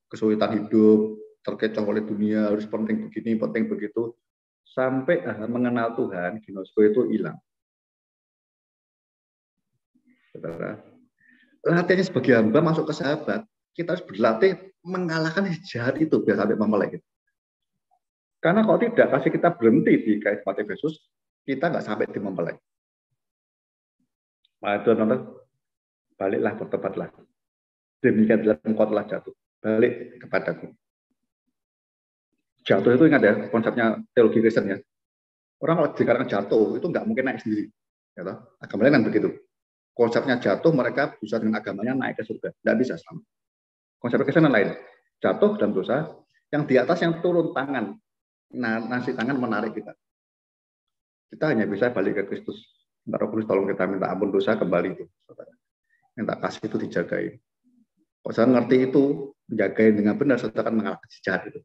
kesulitan hidup, terkecoh oleh dunia, harus penting begini, penting begitu, sampai mengenal Tuhan, ginosko itu hilang. Saudara, latihannya sebagai hamba masuk ke sahabat, kita harus berlatih mengalahkan jahat itu biar sampai memelek. Karena kalau tidak, kasih kita berhenti di kayak Efesus, kita nggak sampai di mempelai. Nah, itu nonton, baliklah bertobatlah. Demikian engkau telah jatuh, balik kepadaku. Jatuh itu ingat ya, konsepnya teologi Kristen ya. Orang kalau dikatakan jatuh itu nggak mungkin naik sendiri. Ya, agamanya kan begitu. Konsepnya jatuh, mereka bisa dengan agamanya naik ke surga, nggak bisa sama. Konsep Kristen lain, jatuh dan dosa. Yang di atas yang turun tangan, nasi tangan menarik kita. Kita hanya bisa balik ke Kristus. Minta Roh Kudus tolong kita minta ampun dosa kembali itu. Minta kasih itu dijagain. Kalau saya ngerti itu, menjagain dengan benar, saya akan mengalahkan si jahat itu.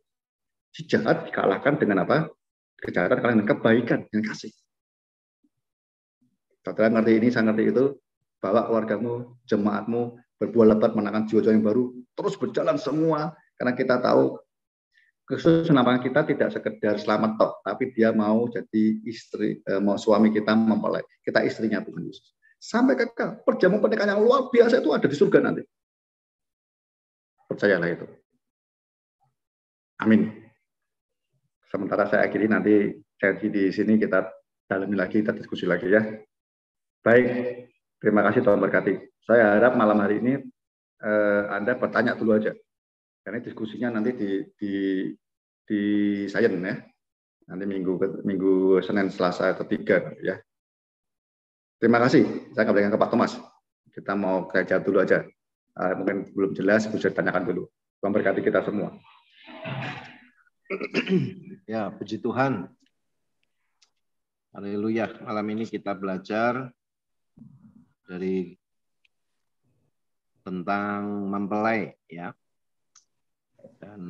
Si jahat dikalahkan dengan apa? Kejahatan kalahkan dengan kebaikan, dengan kasih. Saudara ngerti ini, saya ngerti itu, bawa keluargamu, jemaatmu, berbuah lebat menangkan jiwa-jiwa yang baru, terus berjalan semua, karena kita tahu Kristus nama kita tidak sekedar selamat tok, tapi dia mau jadi istri, mau suami kita mempelai. Kita istrinya Tuhan Yesus. Sampai kekal. Perjamuan pernikahan yang luar biasa itu ada di surga nanti. Percayalah itu. Amin. Sementara saya akhiri nanti sesi di sini kita dalami lagi, kita diskusi lagi ya. Baik, terima kasih Tuhan berkati. Saya harap malam hari ini Anda bertanya dulu aja. Karena diskusinya nanti di Sayen ya. Nanti minggu Senin, Selasa atau 3 ya. Terima kasih. Saya kembalikan ke Pak Thomas. Kita mau kerja dulu aja. Mungkin belum jelas, bisa ditanyakan dulu. Tuhan berkati kita semua. Ya, puji Tuhan. Haleluya. Malam ini kita belajar dari tentang mempelai ya. Dan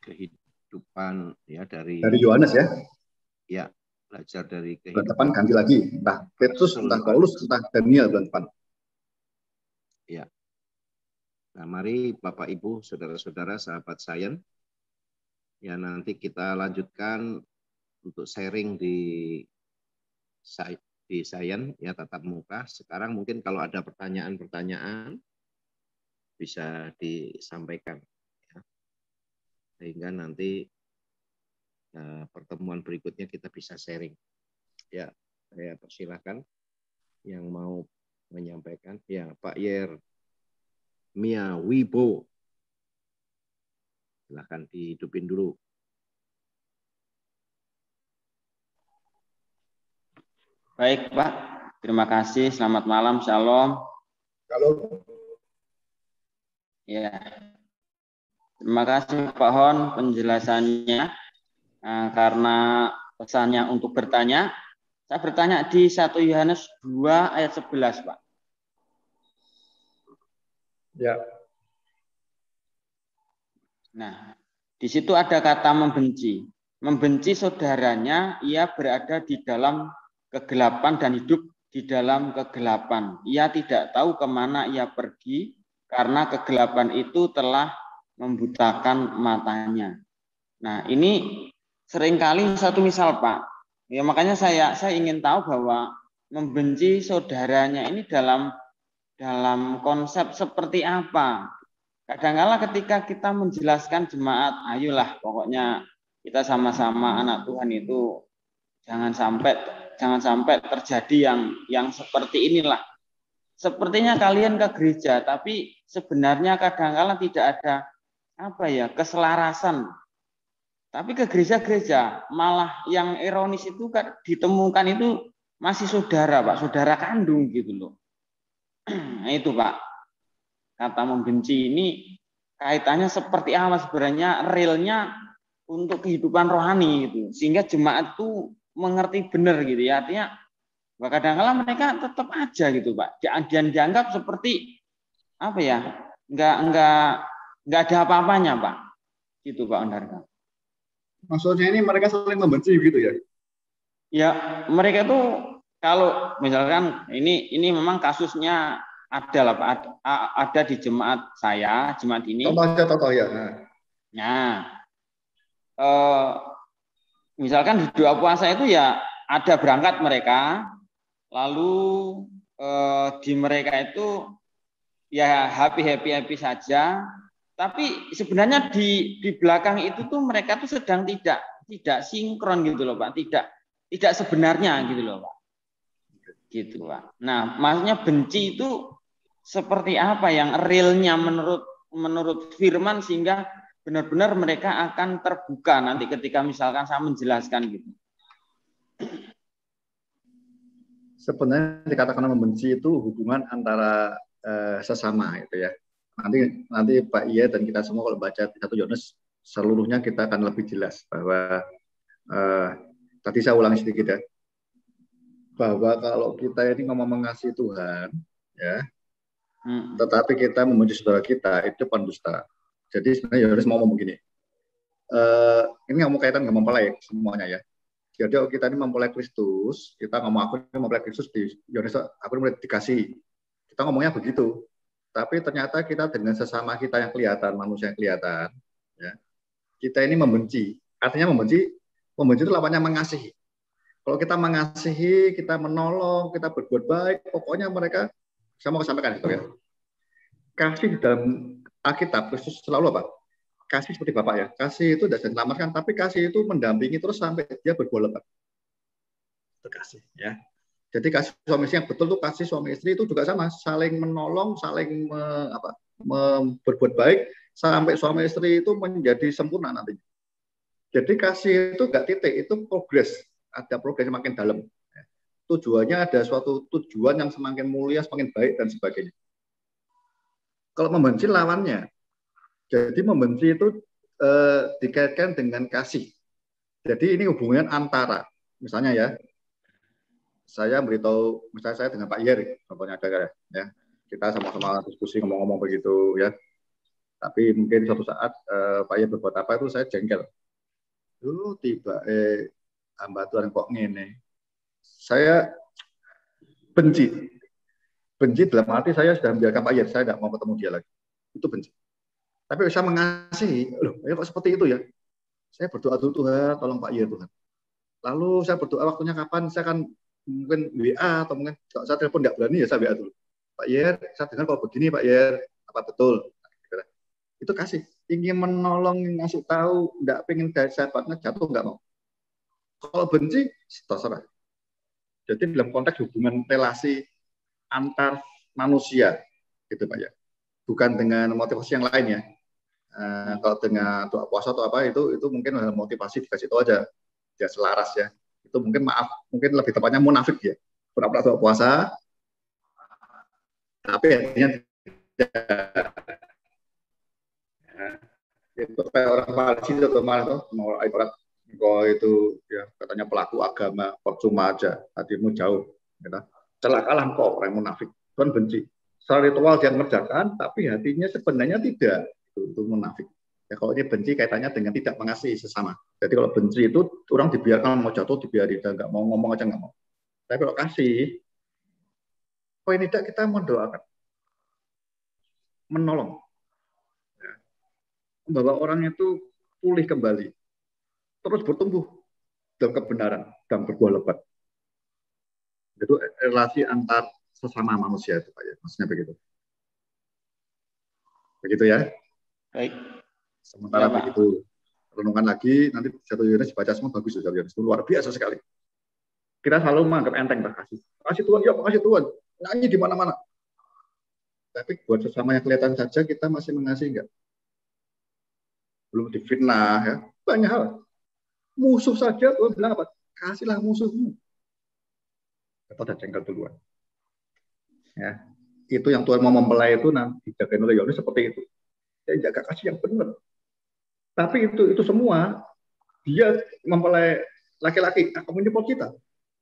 kehidupan ya dari Yohanes ya. Ya, belajar dari kehidupan. Bulan depan ganti lagi, entah Petrus, entah Paulus, entah Daniel bulan depan. Ya. Nah, mari Bapak Ibu, saudara-saudara, sahabat Sayen, ya nanti kita lanjutkan untuk sharing di Sayen ya tatap muka. Sekarang mungkin kalau ada pertanyaan-pertanyaan bisa disampaikan. Sehingga nanti pertemuan berikutnya kita bisa sharing. Ya, saya persilahkan yang mau menyampaikan. Ya, Pak Yer Mia Wibo. Silahkan dihidupin dulu. Baik, Pak. Terima kasih. Selamat malam. Shalom. Shalom. Ya. Terima kasih Pak Hon penjelasannya. Karena pesannya untuk bertanya, Saya bertanya di 1 Yohanes 2 ayat 11, Pak. Ya. Nah, di situ ada kata membenci. Membenci saudaranya, ia berada di dalam kegelapan dan hidup di dalam kegelapan. Ia tidak tahu kemana ia pergi, karena kegelapan itu telah membutakan matanya. Nah, ini seringkali satu misal, Pak. Ya, makanya saya ingin tahu bahwa membenci saudaranya ini dalam konsep seperti apa. Kadang-kala ketika kita menjelaskan jemaat, ayolah pokoknya kita sama-sama anak Tuhan itu jangan sampai terjadi yang seperti inilah. Sepertinya kalian ke gereja, tapi sebenarnya kadang-kala tidak ada keselarasan. Tapi ke gereja-gereja malah yang ironis itu ditemukan itu masih saudara, Pak, saudara kandung gitu loh. Nah, itu, Pak. Kata membenci ini kaitannya seperti apa sebenarnya realnya untuk kehidupan rohani gitu. Sehingga jemaat itu mengerti benar gitu ya. Artinya kadang-kala mereka tetap aja gitu, Pak. Dan dianggap seperti enggak ada apa-apanya, Pak. Gitu, Pak Ondarga. Maksudnya ini mereka saling membenci gitu ya? Ya, mereka itu kalau misalkan ini memang kasusnya ada lah, Pak. Ada di jemaat saya, jemaat ini. Contoh ya. Nah, misalkan di doa puasa itu ya ada berangkat mereka, lalu di mereka itu ya happy saja. Tapi sebenarnya di belakang itu tuh mereka tuh sedang tidak sinkron gitu loh, Pak. Tidak sebenarnya gitu loh, Pak. Gitu, Pak. Nah, maksudnya benci itu seperti apa yang realnya menurut firman sehingga benar-benar mereka akan terbuka nanti ketika misalkan saya menjelaskan gitu. Sebenarnya dikatakan membenci itu hubungan antara sesama itu ya. Nanti Pak Iya dan kita semua kalau baca 1 Yohanes seluruhnya kita akan lebih jelas bahwa tadi saya ulangi sedikit ya, bahwa kalau kita ini ngomong mengasihi Tuhan ya, tetapi kita membenci saudara kita, itu pendusta. Jadi sebenarnya Yohanes mau ngomong begini, ini nggak mau kaitan nggak mempelai semuanya ya. Jadi kalau kita ini mempelai Kristus, kita ngomong aku ini mempelai Kristus di Yohanes, aku ini mulai dikasih, kita ngomongnya begitu. Tapi ternyata kita dengan sesama kita yang kelihatan, manusia yang kelihatan, ya, kita ini membenci. Artinya membenci itu lawannya mengasihi. Kalau kita mengasihi, kita menolong, kita berbuat baik, pokoknya mereka, saya mau sampaikan itu ya. Kasih di dalam Alkitab, Kristus selalu apa? Kasih seperti Bapak ya. Kasih itu tidak diselamatkan, tapi kasih itu mendampingi terus sampai dia berbuat lebat. Itu kasih ya. Jadi kasih suami istri yang betul tuh kasih suami istri itu juga sama, saling menolong, saling berbuat baik sampai suami istri itu menjadi sempurna nantinya. Jadi kasih itu nggak titik, itu progres, ada progres yang makin dalam. Tujuannya ada suatu tujuan yang semakin mulia, semakin baik dan sebagainya. Kalau membenci lawannya, jadi membenci itu dikaitkan dengan kasih. Jadi ini hubungan antara, misalnya ya. Saya beritahu, misalnya saya dengan Pak Yer, contohnya ada ya, kita sama-sama diskusi ngomong-ngomong begitu ya. Tapi mungkin suatu saat Pak Yer berbuat apa itu saya jengkel. Tiba hamba Tuhan kok ngene. Saya benci dalam arti saya sudah membiarkan Pak Yer, saya tidak mau ketemu dia lagi. Itu benci. Tapi saya mengasihi, ya kok seperti itu ya. Saya berdoa dulu Tuhan, tolong Pak Yer Tuhan. Lalu saya berdoa waktunya kapan, saya akan mungkin WA atau mungkin kalau saya telepon nggak berani ya saya WA dulu. Pak Yer, saya dengar kalau begini Pak Yer, apa betul? Itu kasih, ingin menolong, ngasih tahu, nggak pengen dari sahabatnya jatuh nggak mau. Kalau benci, terserah. Jadi dalam konteks hubungan relasi antar manusia, gitu Pak ya. Bukan dengan motivasi yang lain ya. Kalau dengan doa puasa atau apa itu mungkin motivasi dikasih tahu aja, dia selaras ya. Itu mungkin mungkin lebih tepatnya munafik ya, pura-pura doa puasa, tapi artinya itu kayak orang Palestina atau malah tuh mau ibarat Engkau itu ya katanya pelaku agama, percuma aja, hatimu jauh. Ya. Celakalah engkau orang munafik. Tuhan benci. Secara ritual dia mengerjakan, tapi hatinya sebenarnya tidak. Itu munafik. Ya, kalau ini benci kaitannya dengan tidak mengasihi sesama. Jadi kalau benci itu orang dibiarkan mau jatuh dibiarin, nggak mau ngomong aja nggak mau. Tapi kalau kasih, poin tidak kita mendoakan, menolong, ya. Membawa orang itu pulih kembali, terus bertumbuh dalam kebenaran dan berbuah lebat. Itu relasi antar sesama manusia itu, Pak ya, maksudnya begitu. Begitu ya. Baik. Sementara Ya, begitu renungan lagi, nanti 1 Yohanes dibaca semua bagus, 1 Yohanes itu luar biasa sekali. Kita selalu menganggap enteng kasih. Kasih Tuhan, ya makasih Tuhan. Nyanyi di mana-mana. Tapi buat sesama yang kelihatan saja kita masih mengasihi enggak? Belum difitnah ya. Banyak hal. Musuh saja Tuhan bilang apa? Kasihlah musuhmu. Atau ada jengkel duluan. Ya. Itu yang Tuhan mau mempelai itu nanti dijagain oleh Yohanes seperti itu. Dia jaga kasih yang benar. Tapi itu semua dia mempelai laki-laki akan menyupport kita.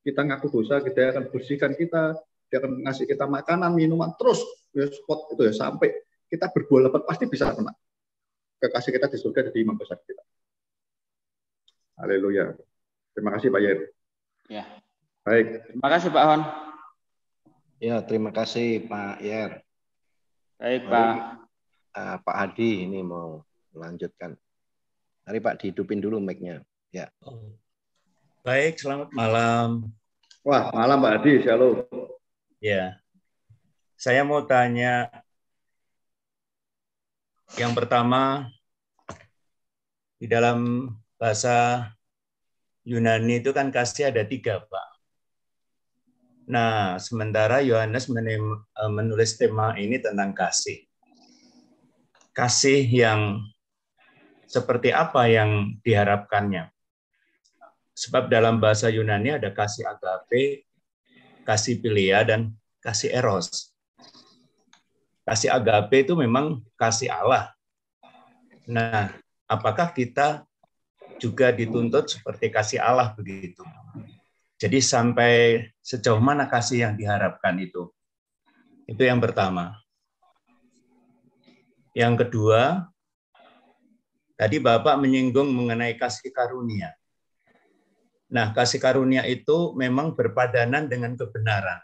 Kita ngaku dosa, kita akan bersihkan kita, dia akan ngasih kita makanan, minuman, terus ya, support itu ya sampai kita berbuah lebat pasti bisa kena. Kekasih kita di surga jadi imam besar kita. Haleluya. Terima kasih Pak Yer. Ya. Baik. Terima kasih Pak Hon. Ya, terima kasih Pak Yer. Baik Pak. Pak Hadi ini mau melanjutkan. Mari Pak dihidupin dulu mic-nya. Ya. Baik, selamat malam. Wah, malam Pak Hadi, shalom. Ya, saya mau tanya. Yang pertama, di dalam bahasa Yunani itu kan kasih ada 3, Pak. Nah, sementara Yohanes menulis tema ini tentang kasih. Kasih yang seperti apa yang diharapkannya? Sebab dalam bahasa Yunani ada kasih agape, kasih philia, dan kasih eros. Kasih agape itu memang kasih Allah. Nah, apakah kita juga dituntut seperti kasih Allah begitu? Jadi sampai sejauh mana kasih yang diharapkan itu? Itu yang pertama. Yang kedua, tadi Bapak menyinggung mengenai kasih karunia. Nah, kasih karunia itu memang berpadanan dengan kebenaran.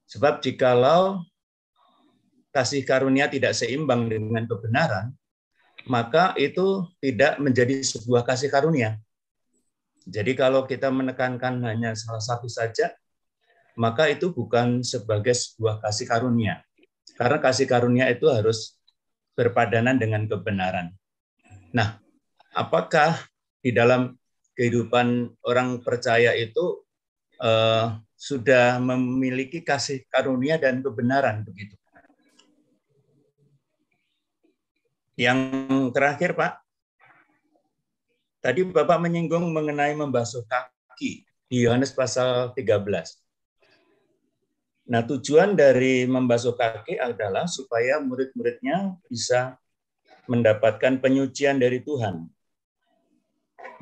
Sebab jikalau kasih karunia tidak seimbang dengan kebenaran, maka itu tidak menjadi sebuah kasih karunia. Jadi kalau kita menekankan hanya salah satu saja, maka itu bukan sebagai sebuah kasih karunia. Karena kasih karunia itu harus berpadanan dengan kebenaran. Nah, apakah di dalam kehidupan orang percaya itu sudah memiliki kasih karunia dan kebenaran begitu? Yang terakhir, Pak, tadi Bapak menyinggung mengenai membasuh kaki di Yohanes pasal 13. Nah, tujuan dari membasuh kaki adalah supaya murid-muridnya bisa mendapatkan penyucian dari Tuhan.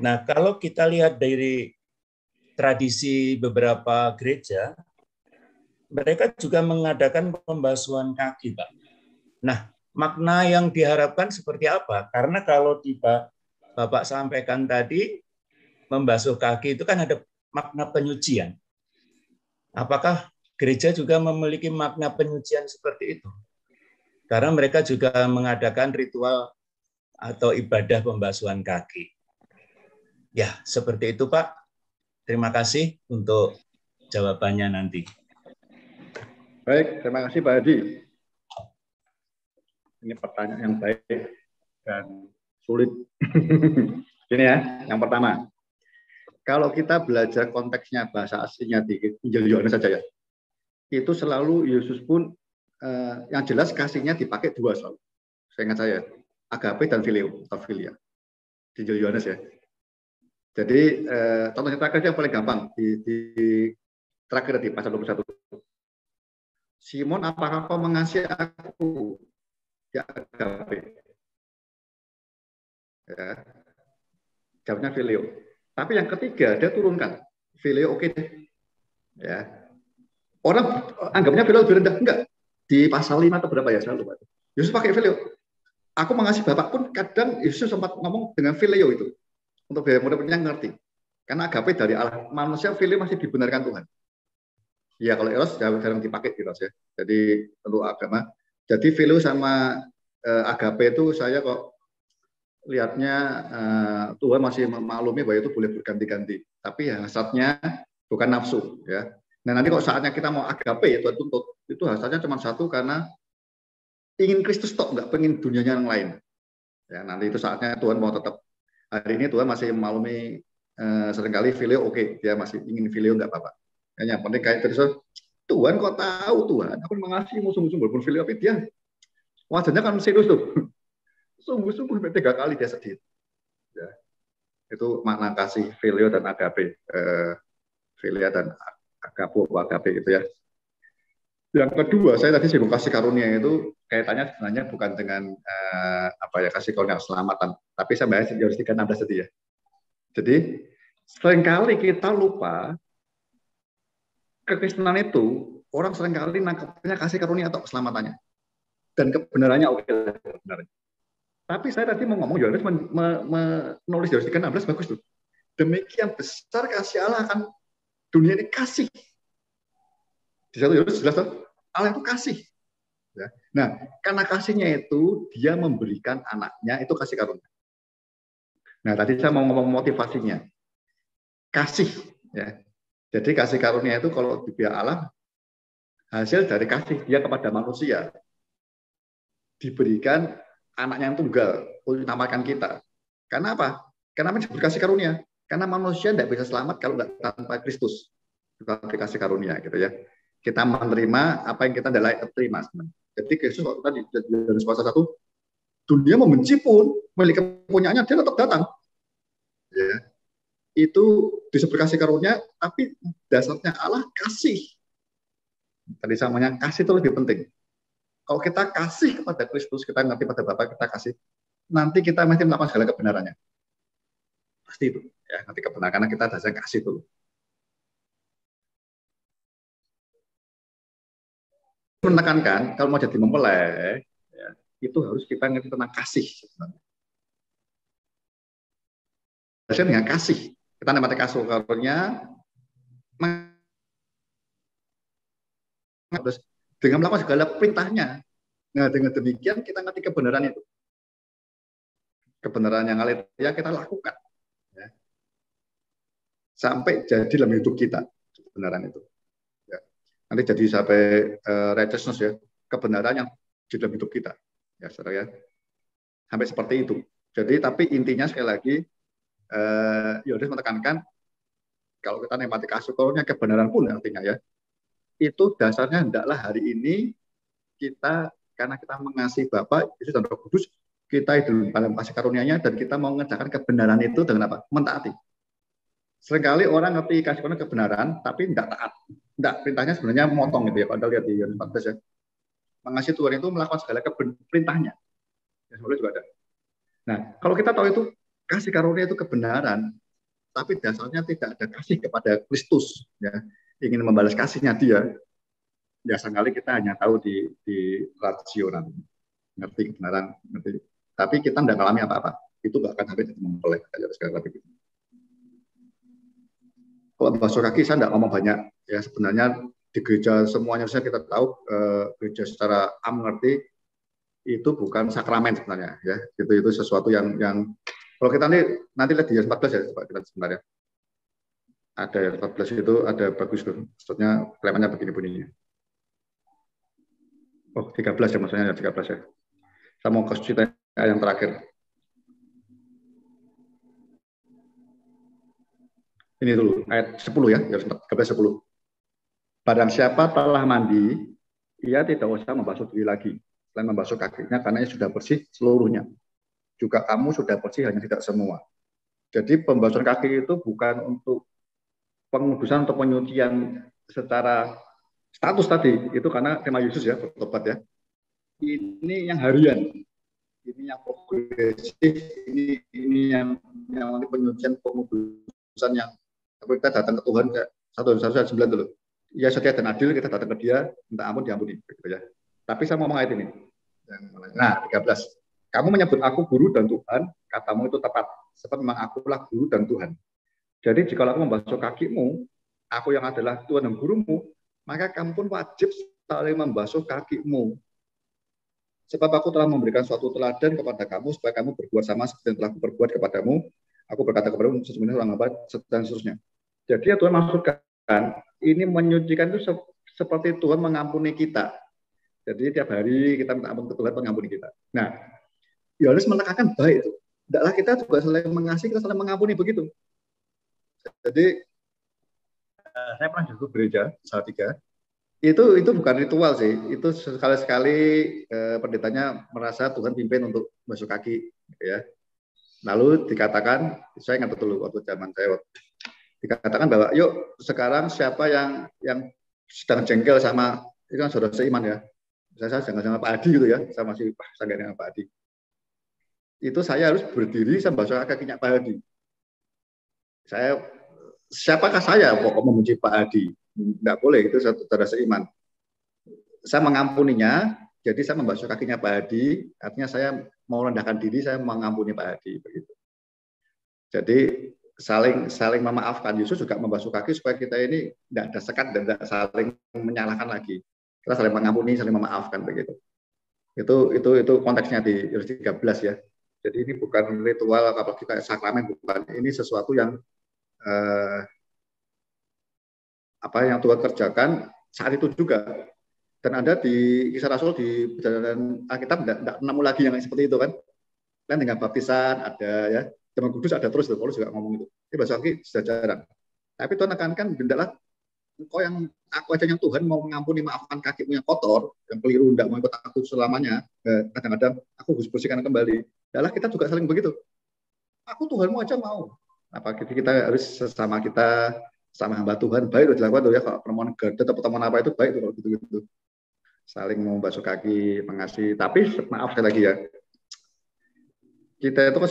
Nah, kalau kita lihat dari tradisi beberapa gereja, mereka juga mengadakan pembasuhan kaki, Pak. Nah, makna yang diharapkan seperti apa? Karena kalau Bapak sampaikan tadi, membasuh kaki itu kan ada makna penyucian. Apakah gereja juga memiliki makna penyucian seperti itu? Karena mereka juga mengadakan ritual atau ibadah pembasuhan kaki. Ya, seperti itu, Pak. Terima kasih untuk jawabannya nanti. Baik, terima kasih Pak Hadi. Ini pertanyaan yang baik dan sulit. Ini ya, yang pertama. Kalau kita belajar konteksnya bahasa aslinya di Injil Yohanes saja ya, itu selalu Yesus pun yang jelas kasihnya dipakai 2 selalu. Saya ingat saya, agape dan phileo atau philia di Injil Yohanes ya. Jadi contoh yang terakhir yang paling gampang di terakhir di pasal 21. Simon, apakah kau mengasihi aku? Ya, agape. Ya. Jawabnya filio. Tapi yang ketiga dia turunkan filio oke deh. Ya. Orang anggapnya filio lebih rendah, enggak. Di pasal 5 atau berapa ya, saya lupa. Yesus pakai filio. Aku mengasihi Bapak pun kadang Yesus sempat ngomong dengan filio itu. Untuk biar murid-muridnya ngerti. Karena agape dari Allah, manusia filio masih dibenarkan Tuhan. Ya kalau eros jarang dipakai eros ya. Jadi untuk agama. Jadi filio sama agape itu saya kok lihatnya Tuhan masih memaklumi bahwa itu boleh berganti-ganti. Tapi ya hasratnya bukan nafsu ya. Nah nanti kalau saatnya kita mau agape itu tuntut, itu hasratnya cuma satu karena ingin Kristus tok, nggak pengen dunianya yang lain. Ya nanti itu saatnya Tuhan mau tetap. Hari ini Tuhan masih memaklumi seringkali filio oke, dia masih ingin filio nggak apa-apa. Yang penting kayak terus Tuhan kok tahu Tuhan, aku mengasihimu sungguh-sungguh walaupun filio, tapi dia wajahnya kan serius tuh. Sungguh-sungguh 3 kali dia sedih. Ya. Itu makna kasih filio dan agape. Filia dan agape gitu ya. Yang kedua, saya tadi singgung kasih karunia itu kaitannya sebenarnya bukan dengan kasih karunia keselamatan, tapi saya bahas Yohanes 3:16 tadi ya. Jadi seringkali kita lupa kekristenan itu orang seringkali nangkepnya kasih karunia atau keselamatannya dan kebenarannya oke kebenarannya. Tapi saya tadi mau ngomong Yohanes menulis Yohanes 3:16 bagus tuh. Demikian besar kasih Allah akan dunia ini, kasih. Di 1 Yohanes jelas tuh, Allah itu kasih. Ya. Nah, karena kasihnya itu dia memberikan anaknya, itu kasih karunia. Nah, tadi saya mau ngomong motivasinya. Kasih ya. Jadi kasih karunia itu kalau di pihak Allah hasil dari kasih dia kepada manusia. Diberikan anaknya yang tunggal untuk menyelamatkan kita. Karena apa? Karena disebut kasih karunia. Karena manusia tidak bisa selamat kalau nggak tanpa Kristus. Kita kasih karunia gitu ya. Kita menerima apa yang kita tidak layak terima. Jadi Kristus waktu tadi dari pasal 1, dunia membenci pun memiliki kepunyaannya dia tetap datang. Ya. Itu disebut kasih karunia, tapi dasarnya Allah kasih. Tadi samanya kasih itu lebih penting. Kalau kita kasih kepada Kristus, kita ngerti pada Bapa, kita kasih, nanti kita mesti melakukan segala kebenarannya. Pasti itu. Ya, nanti kebenaran, karena kita dasarnya kasih itu. Menekankan, kalau mau jadi mempelai, ya, itu harus kita ngerti tentang kasih. Dasarnya dengan kasih. Kita nikmati kasih karunia, dengan melakukan segala perintahnya. Nah, dengan demikian kita ngerti kebenaran itu. Kebenaran yang ya kita lakukan. Ya. Sampai jadi dalam hidup kita. Kebenaran itu. Ya. Nanti jadi sampai righteousness ya. Kebenaran yang di dalam hidup kita. Ya, saudara ya. Sampai seperti itu. Jadi, tapi intinya sekali lagi, Yohanes menekankan, kalau kita nikmati kasih karunia kebenaran pun artinya ya, itu dasarnya hendaklah hari ini kita, karena kita mengasihi Bapa, Yesus dan Roh Kudus, kita hidup dalam kasih karunia-Nya dan kita mau mengerjakan kebenaran itu dengan apa? Mentaati. Seringkali orang ngerti kasih karunia kebenaran, tapi tidak taat. Tidak, perintahnya sebenarnya memotong gitu ya. Kalau Anda lihat di Yohanes 14 ya. Mengasihi Tuhan itu melakukan segala perintahnya. Ya, sebenarnya juga ada. Nah, kalau kita tahu itu kasih karunia itu kebenaran, tapi dasarnya tidak ada kasih kepada Kristus, ya, ingin membalas kasihnya dia. Biasa kali kita hanya tahu di rasional, ngerti kebenaran, ngerti. Tapi kita tidak mengalami apa-apa. Itu nggak akan sampai jadi mempelai. Kalau basuh kaki saya tidak ngomong banyak. Ya sebenarnya di gereja semuanya kita tahu gereja secara mengerti itu bukan sakramen sebenarnya. Ya itu sesuatu yang kalau kita nanti lihat di ayat 14 ya, coba kita sebenarnya. Ada ayat 14 itu ada bagus tuh. Maksudnya kelihatannya begini bunyinya. Oh, 13 ya maksudnya 13 ya. Saya mau ke cerita yang terakhir. Ini dulu ayat 10 ya, ayat 13-10. Barang siapa telah mandi, ia tidak usah membasuh diri lagi. Selain membasuh kakinya karena ia sudah bersih seluruhnya. Juga kamu sudah bersih, hanya tidak semua. Jadi pembasuhan kaki itu bukan untuk pengudusan atau penyucian secara status tadi, itu karena tema Yesus ya, bertobat ya. Ini yang harian. ini yang progresif, ini yang nanti penyucian pengudusan yang kita datang ke Tuhan kayak 1:9 dulu. Ya setia dan adil, kita datang ke Dia, minta ampun diampuni, gitu ya. Tapi saya mau ngomong ayat ini. Nah, 13. Kamu menyebut aku guru dan Tuhan, katamu itu tepat. Sebab memang akulah guru dan Tuhan. Jadi jika aku membasuh kakimu, aku yang adalah Tuhan dan gurumu, maka kamu pun wajib saling membasuh kakimu. Sebab aku telah memberikan suatu teladan kepada kamu, supaya kamu berbuat sama seperti yang telah aku berbuat kepadamu. Aku berkata kepadamu, sesungguhnya orang apa, dan seterusnya. Jadi ya Tuhan maksudkan, ini menyucikan itu seperti Tuhan mengampuni kita. Jadi tiap hari kita minta ampun ke Tuhan mengampuni kita. Nah, Yohanes menekankan baik itu. Tidaklah kita juga saling mengasihi, kita saling mengampuni begitu. Jadi saya pernah juga gereja Salatiga. Itu bukan ritual sih. Itu sekali-sekali pendetanya merasa Tuhan pimpin untuk basuh kaki, ya. Lalu dikatakan, saya ingat betul waktu zaman saya, dikatakan bahwa yuk sekarang siapa yang sedang jengkel sama, itu kan saudara seiman ya. Saya jangan sama Pak Adi gitu ya, saya masih sanggah dengan Pak Adi. Itu saya harus berdiri sambil basuh kakinya Pak Adi. Siapakah saya pokok membenci Pak Adi? Tidak boleh, itu saudara seiman. Saya mengampuninya, jadi saya membasuh kakinya Pak Adi, artinya saya mau rendahkan diri, saya mengampuni Pak Adi, begitu. Jadi saling memaafkan. Yesus juga membasuh kaki supaya kita ini tidak ada sekat dan tidak saling menyalahkan lagi. Kita saling mengampuni, saling memaafkan, begitu. Itu konteksnya di Yohanes 13 ya. Jadi ini bukan ritual atau kita sakramen, bukan. Ini sesuatu yang yang Tuhan kerjakan saat itu juga. Dan ada di Kisah Rasul, di perjalanan Alkitab tidak nemu lagi yang seperti itu kan. Kan dengan baptisan ada ya, Zaman Kudus ada terus, Paulus juga ngomong itu. Ini basuh kaki sudah jarang. Tapi Tuhan tekankan, hendaklah engkau yang aku aja yang Tuhan mau mengampuni, maafkan kakimu yang kotor, yang keliru, tidak mau ikut aku selamanya. Kadang-kadang aku harus bersihkan kembali. Hendaklah kita juga saling begitu. Aku Tuhanmu aja mau. Apa kita harus sesama kita, sama hamba Tuhan, baik itu dilakukan tuh ya, kalau pertemuan garda atau pertemuan apa itu baik itu kalau gitu-gitu. Saling mau basuh kaki, mengasihi. Tapi maaf sekali lagi ya, kita itu kan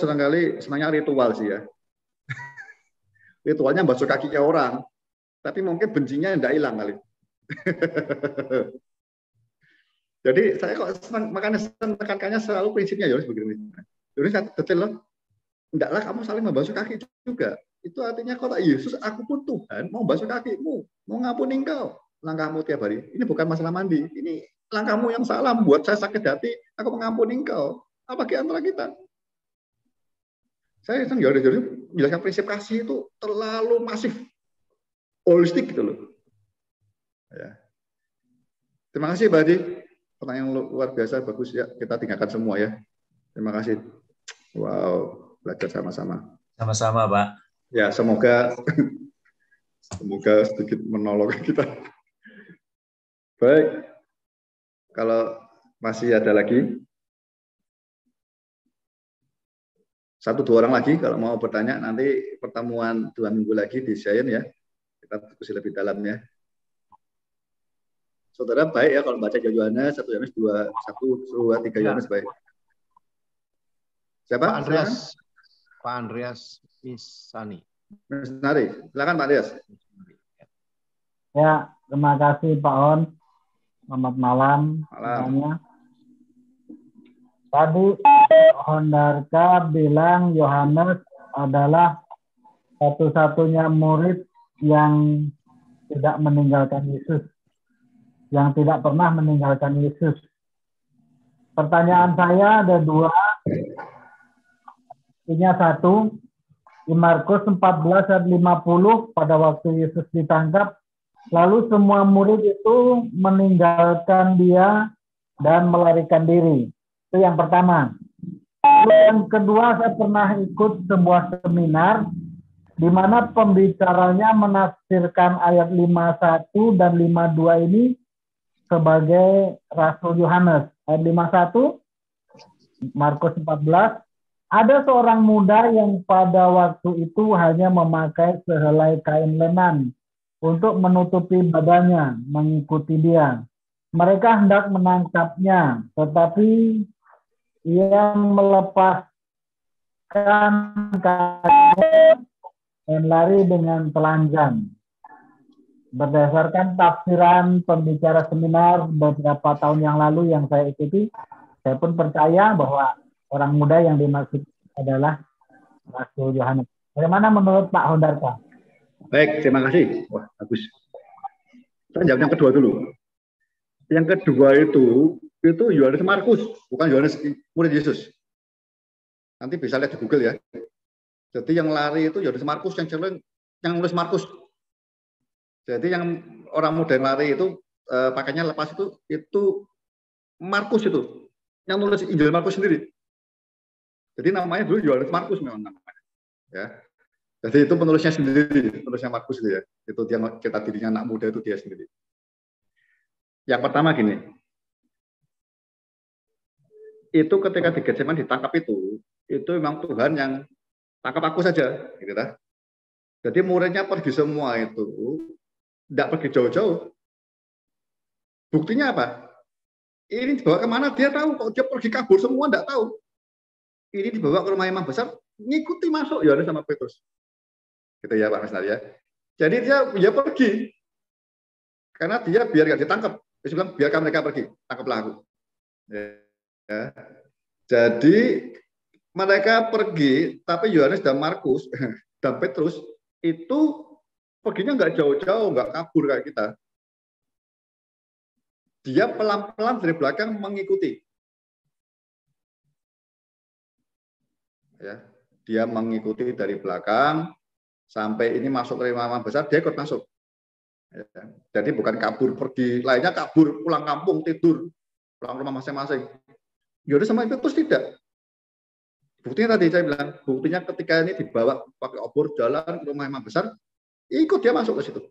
senangnya ritual sih ya. Ritualnya basuh kakinya orang, tapi mungkin bencinya tidak hilang kali. Jadi saya kok senang, makanya tekankannya selalu prinsipnya Yohanes begini. Yohanes detail loh. Hendaklah kamu saling membasuh kaki juga. Itu artinya kata Yesus, aku pun Tuhan mau basuh kakimu, mau ngampuni engkau langkahmu tiap hari. Ini bukan masalah mandi, ini langkahmu yang salah buat saya sakit hati, aku mengampuni engkau. Apa di antara kita? Saya senang menjelaskan prinsip kasih itu terlalu masif, holistik gitu loh. Ya. Terima kasih Pak Adi, pertanyaan luar biasa, bagus ya. Kita tinggalkan semua ya. Terima kasih. Wow, belajar sama-sama. Sama-sama Pak. Ya, semoga sedikit menolong kita. Baik, kalau masih ada lagi, 1-2 orang lagi kalau mau bertanya, nanti pertemuan 2 minggu lagi di Zion ya, kita diskusi lebih dalam ya. Saudara baik ya kalau baca Yohanes 1 Yohanes 2 1 2 3 Yohanes baik. Siapa? Pak Andreas Misani. Misnari. Silakan Pak Andreas. Ya, terima kasih Pak On. Selamat malam. Malam. Tadi Hondarka bilang Yohanes adalah satu-satunya murid yang tidak meninggalkan Yesus, yang tidak pernah meninggalkan Yesus. Pertanyaan saya ada 2. Ini 1, di Markus 14 ayat 50, pada waktu Yesus ditangkap, lalu semua murid itu meninggalkan dia dan melarikan diri. Itu yang pertama. Yang kedua, saya pernah ikut sebuah seminar di mana pembicaranya menafsirkan ayat 51 dan 52 ini sebagai Rasul Yohanes. Ayat 51, Markus 14, ada seorang muda yang pada waktu itu hanya memakai sehelai kain lenan untuk menutupi badannya, mengikuti dia. Mereka hendak menangkapnya, tetapi ia melepaskan kakinya dan lari dengan telanjang. Berdasarkan tafsiran pembicara seminar beberapa tahun yang lalu yang saya ikuti, saya pun percaya bahwa orang muda yang dimaksud adalah Rasul Yohanes. Bagaimana menurut Pak Hondarka? Baik, terima kasih. Wah, bagus. Kita jawab yang kedua dulu. Yang kedua itu Yohanes Markus, bukan Yohanes murid Yesus. Nanti bisa lihat di Google ya. Jadi yang lari itu Yohanes Markus, yang nulis Markus. Jadi yang orang muda yang lari itu pakainya lepas itu Markus itu, yang nulis Injil Markus sendiri. Jadi namanya dulu Yohanes Markus memang namanya. Ya. Jadi itu penulisnya sendiri, penulisnya Markus itu ya. Itu dia kita dirinya anak muda itu dia sendiri. Yang pertama gini, itu ketika di Getseman ditangkap itu memang Tuhan yang tangkap aku saja, gitu kan. Jadi muridnya pergi semua itu, tidak pergi jauh-jauh. Buktinya apa? Ini dibawa kemana dia tahu, kok dia pergi kabur semua tidak tahu. Ini dibawa ke rumah imam besar, ngikuti masuk Yohanes sama Petrus. Gitu ya Pak Mesnar ya. Jadi dia pergi. Karena dia biar nggak ditangkap. Dia bilang biarkan mereka pergi, tangkaplah aku. Ya. Jadi mereka pergi, tapi Yohanes dan Markus dan Petrus itu perginya nggak jauh-jauh, nggak kabur kayak kita. Dia pelan-pelan dari belakang mengikuti. Ya, dia mengikuti dari belakang sampai ini masuk ke imam besar, dia ikut masuk. Ya, jadi bukan kabur pergi, lainnya kabur pulang kampung tidur, pulang rumah masing-masing. Yohanes sama Petrus tidak. Buktinya tadi saya bilang, buktinya ketika ini dibawa pakai obor jalan ke rumah imam besar, ikut dia masuk ke situ.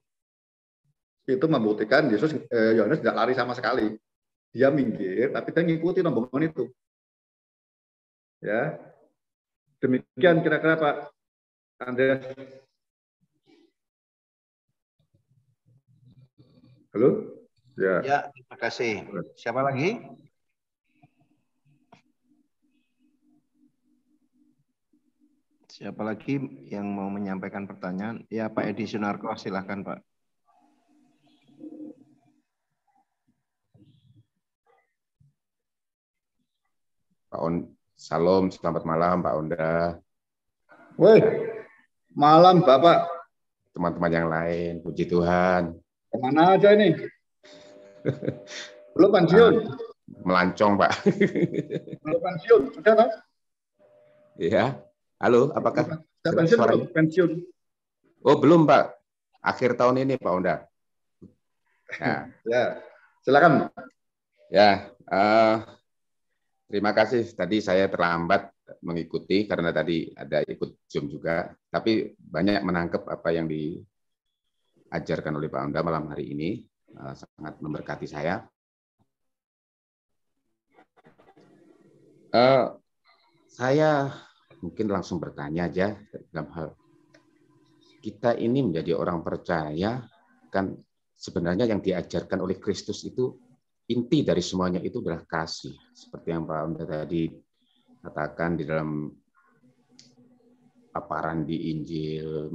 Itu membuktikan Yohanes tidak lari sama sekali. Dia minggir, tapi dia ngikuti rombongan itu. Ya, demikian kira-kira Pak Andreas. Halo? Ya, terima kasih. Siapa lagi? Siapa lagi yang mau menyampaikan pertanyaan? Ya, Pak Edi Sunarko, silahkan Pak. Salam, selamat malam Pak Onda. Woi, malam Bapak. Teman-teman yang lain, puji Tuhan. Kemana aja ini? Belum pensiun? Melancong Pak. Belum pensiun, sudah Pak? Iya. Halo, apakah sudah pensiun? Oh belum Pak, akhir tahun ini Pak Onda. Nah. Ya, silakan. Ya, terima kasih. Tadi saya terlambat mengikuti karena tadi ada ikut Zoom juga, tapi banyak menangkap apa yang diajarkan oleh Pak Onda malam hari ini, sangat memberkati saya. Saya mungkin langsung bertanya aja dalam hal kita ini menjadi orang percaya, kan sebenarnya yang diajarkan oleh Kristus itu inti dari semuanya itu adalah kasih, seperti yang Pak Onda tadi katakan di dalam paparan di Injil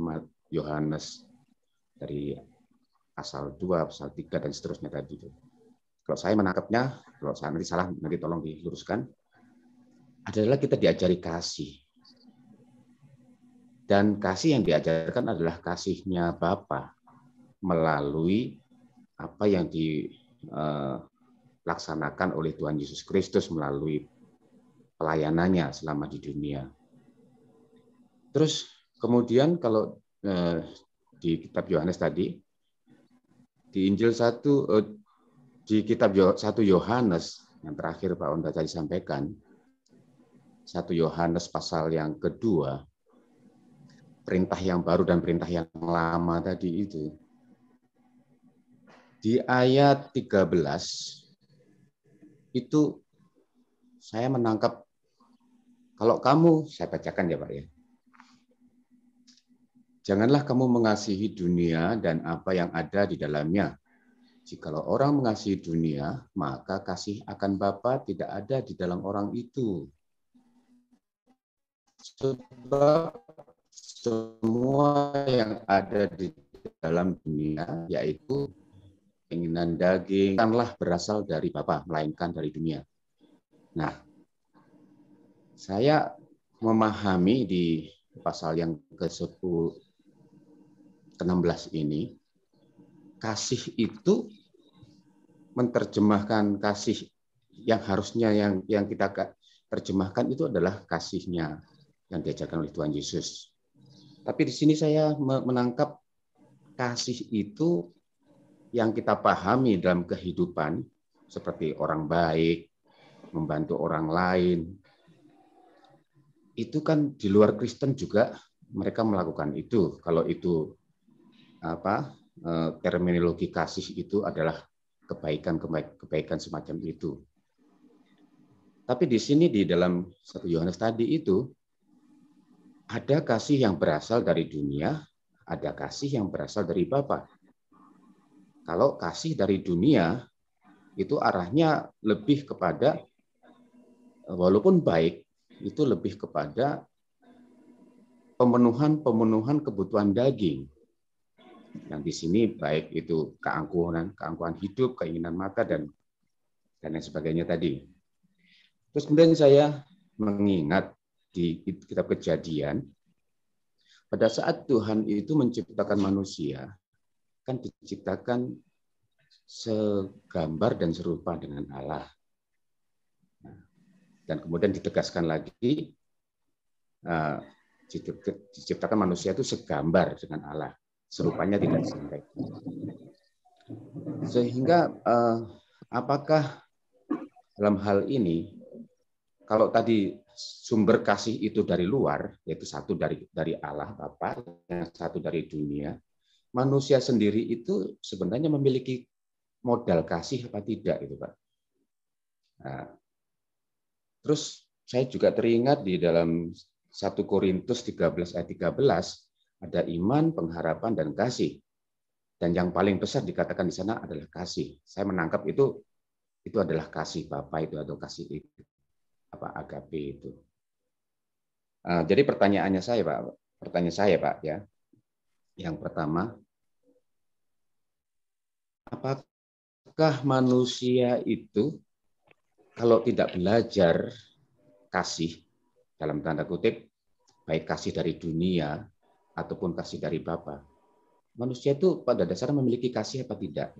Yohanes dari pasal 2, pasal 3 dan seterusnya tadi itu. Kalau saya menangkapnya, kalau saya nanti salah nanti tolong diluruskan, adalah kita diajari kasih. Dan kasih yang diajarkan adalah kasihnya Bapa melalui apa yang dilaksanakan oleh Tuhan Yesus Kristus melalui pelayanannya selama di dunia. Terus kemudian kalau di kitab Yohanes tadi, di Injil di kitab 1 Yohanes yang terakhir Pak Onda tadi sampaikan, 1 Yohanes pasal yang kedua, perintah yang baru dan perintah yang lama tadi itu. Di ayat 13 itu saya menangkap, kalau kamu, saya bacakan ya Pak ya. Janganlah kamu mengasihi dunia dan apa yang ada di dalamnya. Jikalau orang mengasihi dunia, maka kasih akan Bapa tidak ada di dalam orang itu. Sebab semua yang ada di dalam dunia, yaitu keinginan daging, bukanlah berasal dari Bapa, melainkan dari dunia. Nah, saya memahami di pasal yang ke-10, ke-16 ini, kasih itu menerjemahkan kasih yang harusnya yang kita terjemahkan itu adalah kasihnya yang diajarkan oleh Tuhan Yesus. Tapi di sini saya menangkap kasih itu yang kita pahami dalam kehidupan seperti orang baik, membantu orang lain. Itu kan di luar Kristen juga mereka melakukan itu. Kalau itu terminologi kasih itu adalah kebaikan semacam itu. Tapi di sini di dalam 1 Yohanes tadi itu ada kasih yang berasal dari dunia, ada kasih yang berasal dari Bapa. Kalau kasih dari dunia itu arahnya lebih kepada, walaupun baik, itu lebih kepada pemenuhan kebutuhan daging. Yang di sini baik itu keangkuhan hidup, keinginan mata dan lain sebagainya tadi. Terus kemudian saya mengingat di kitab Kejadian, pada saat Tuhan itu menciptakan manusia, kan diciptakan segambar dan serupa dengan Allah. Dan kemudian ditegaskan lagi, diciptakan manusia itu segambar dengan Allah. Serupanya tidak sampai. Sehingga apakah dalam hal ini, kalau tadi sumber kasih itu dari luar, yaitu satu dari Allah Bapa, yang satu dari dunia, manusia sendiri itu sebenarnya memiliki modal kasih apa tidak, itu Pak. Nah, terus saya juga teringat di dalam 1 Korintus 13 ayat 13, ada iman, pengharapan, dan kasih. Dan yang paling besar dikatakan di sana adalah kasih. Saya menangkap itu adalah kasih Bapa itu, atau kasih itu, agape itu. Jadi pertanyaan saya Pak ya. Yang pertama, apakah manusia itu kalau tidak belajar kasih, dalam tanda kutip, baik kasih dari dunia ataupun kasih dari Bapa, manusia itu pada dasarnya memiliki kasih apa tidak?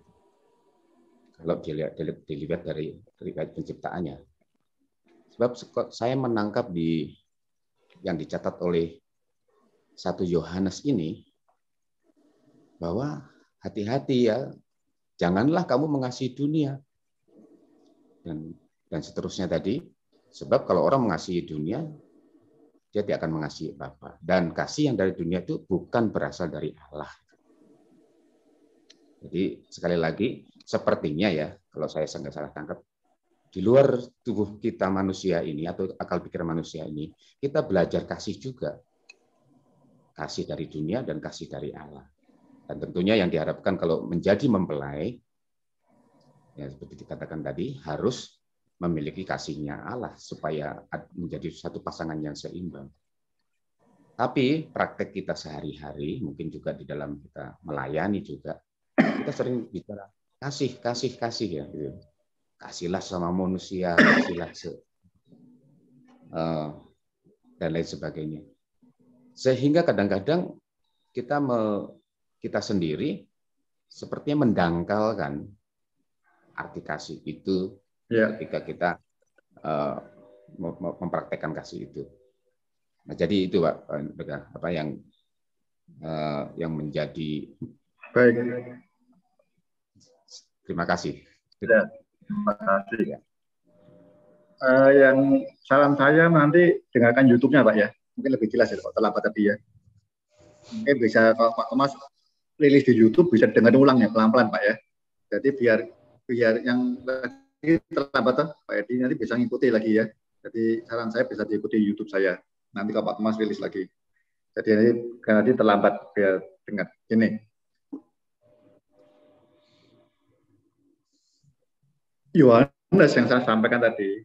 Kalau dilihat dari penciptaannya. Sebab saya menangkap yang dicatat oleh 1 Yohanes ini, bahwa hati-hati ya, janganlah kamu mengasihi dunia. Dan seterusnya tadi, sebab kalau orang mengasihi dunia, dia tidak akan mengasihi Bapa. Dan kasih yang dari dunia itu bukan berasal dari Allah. Jadi sekali lagi, sepertinya ya, kalau saya nggak salah tangkap, di luar tubuh kita manusia ini, atau akal pikir manusia ini, kita belajar kasih juga. Kasih dari dunia dan kasih dari Allah. Dan tentunya yang diharapkan kalau menjadi mempelai, ya seperti dikatakan tadi, harus memiliki kasihnya Allah supaya menjadi satu pasangan yang seimbang. Tapi praktek kita sehari-hari, mungkin juga di dalam kita melayani juga, kita sering bicara kasih ya, gitu. Kasihlah sama manusia, kasihlah dan lain sebagainya. Sehingga kadang-kadang kita sendiri sepertinya mendangkalkan arti kasih itu. Ya. Ketika kita mempraktekkan kasih itu. Nah, jadi itu Pak, apa yang menjadi. Baik. Terima kasih. Ya, terima kasih. Ya. Yang saran saya nanti dengarkan YouTube-nya Pak ya, mungkin lebih jelas ya Pak, terlambat tadi ya. Mungkin bisa kalau Pak Thomas rilis di YouTube bisa dengar ulang ya pelan-pelan Pak ya. Jadi biar yang terlambat Pak Edi nanti bisa ngikuti lagi ya. Jadi saran saya bisa diikuti YouTube saya. Nanti kalau Pak Thomas rilis lagi. Jadi nanti terlambat biar dengar. Ini. Yohanes yang saya sampaikan tadi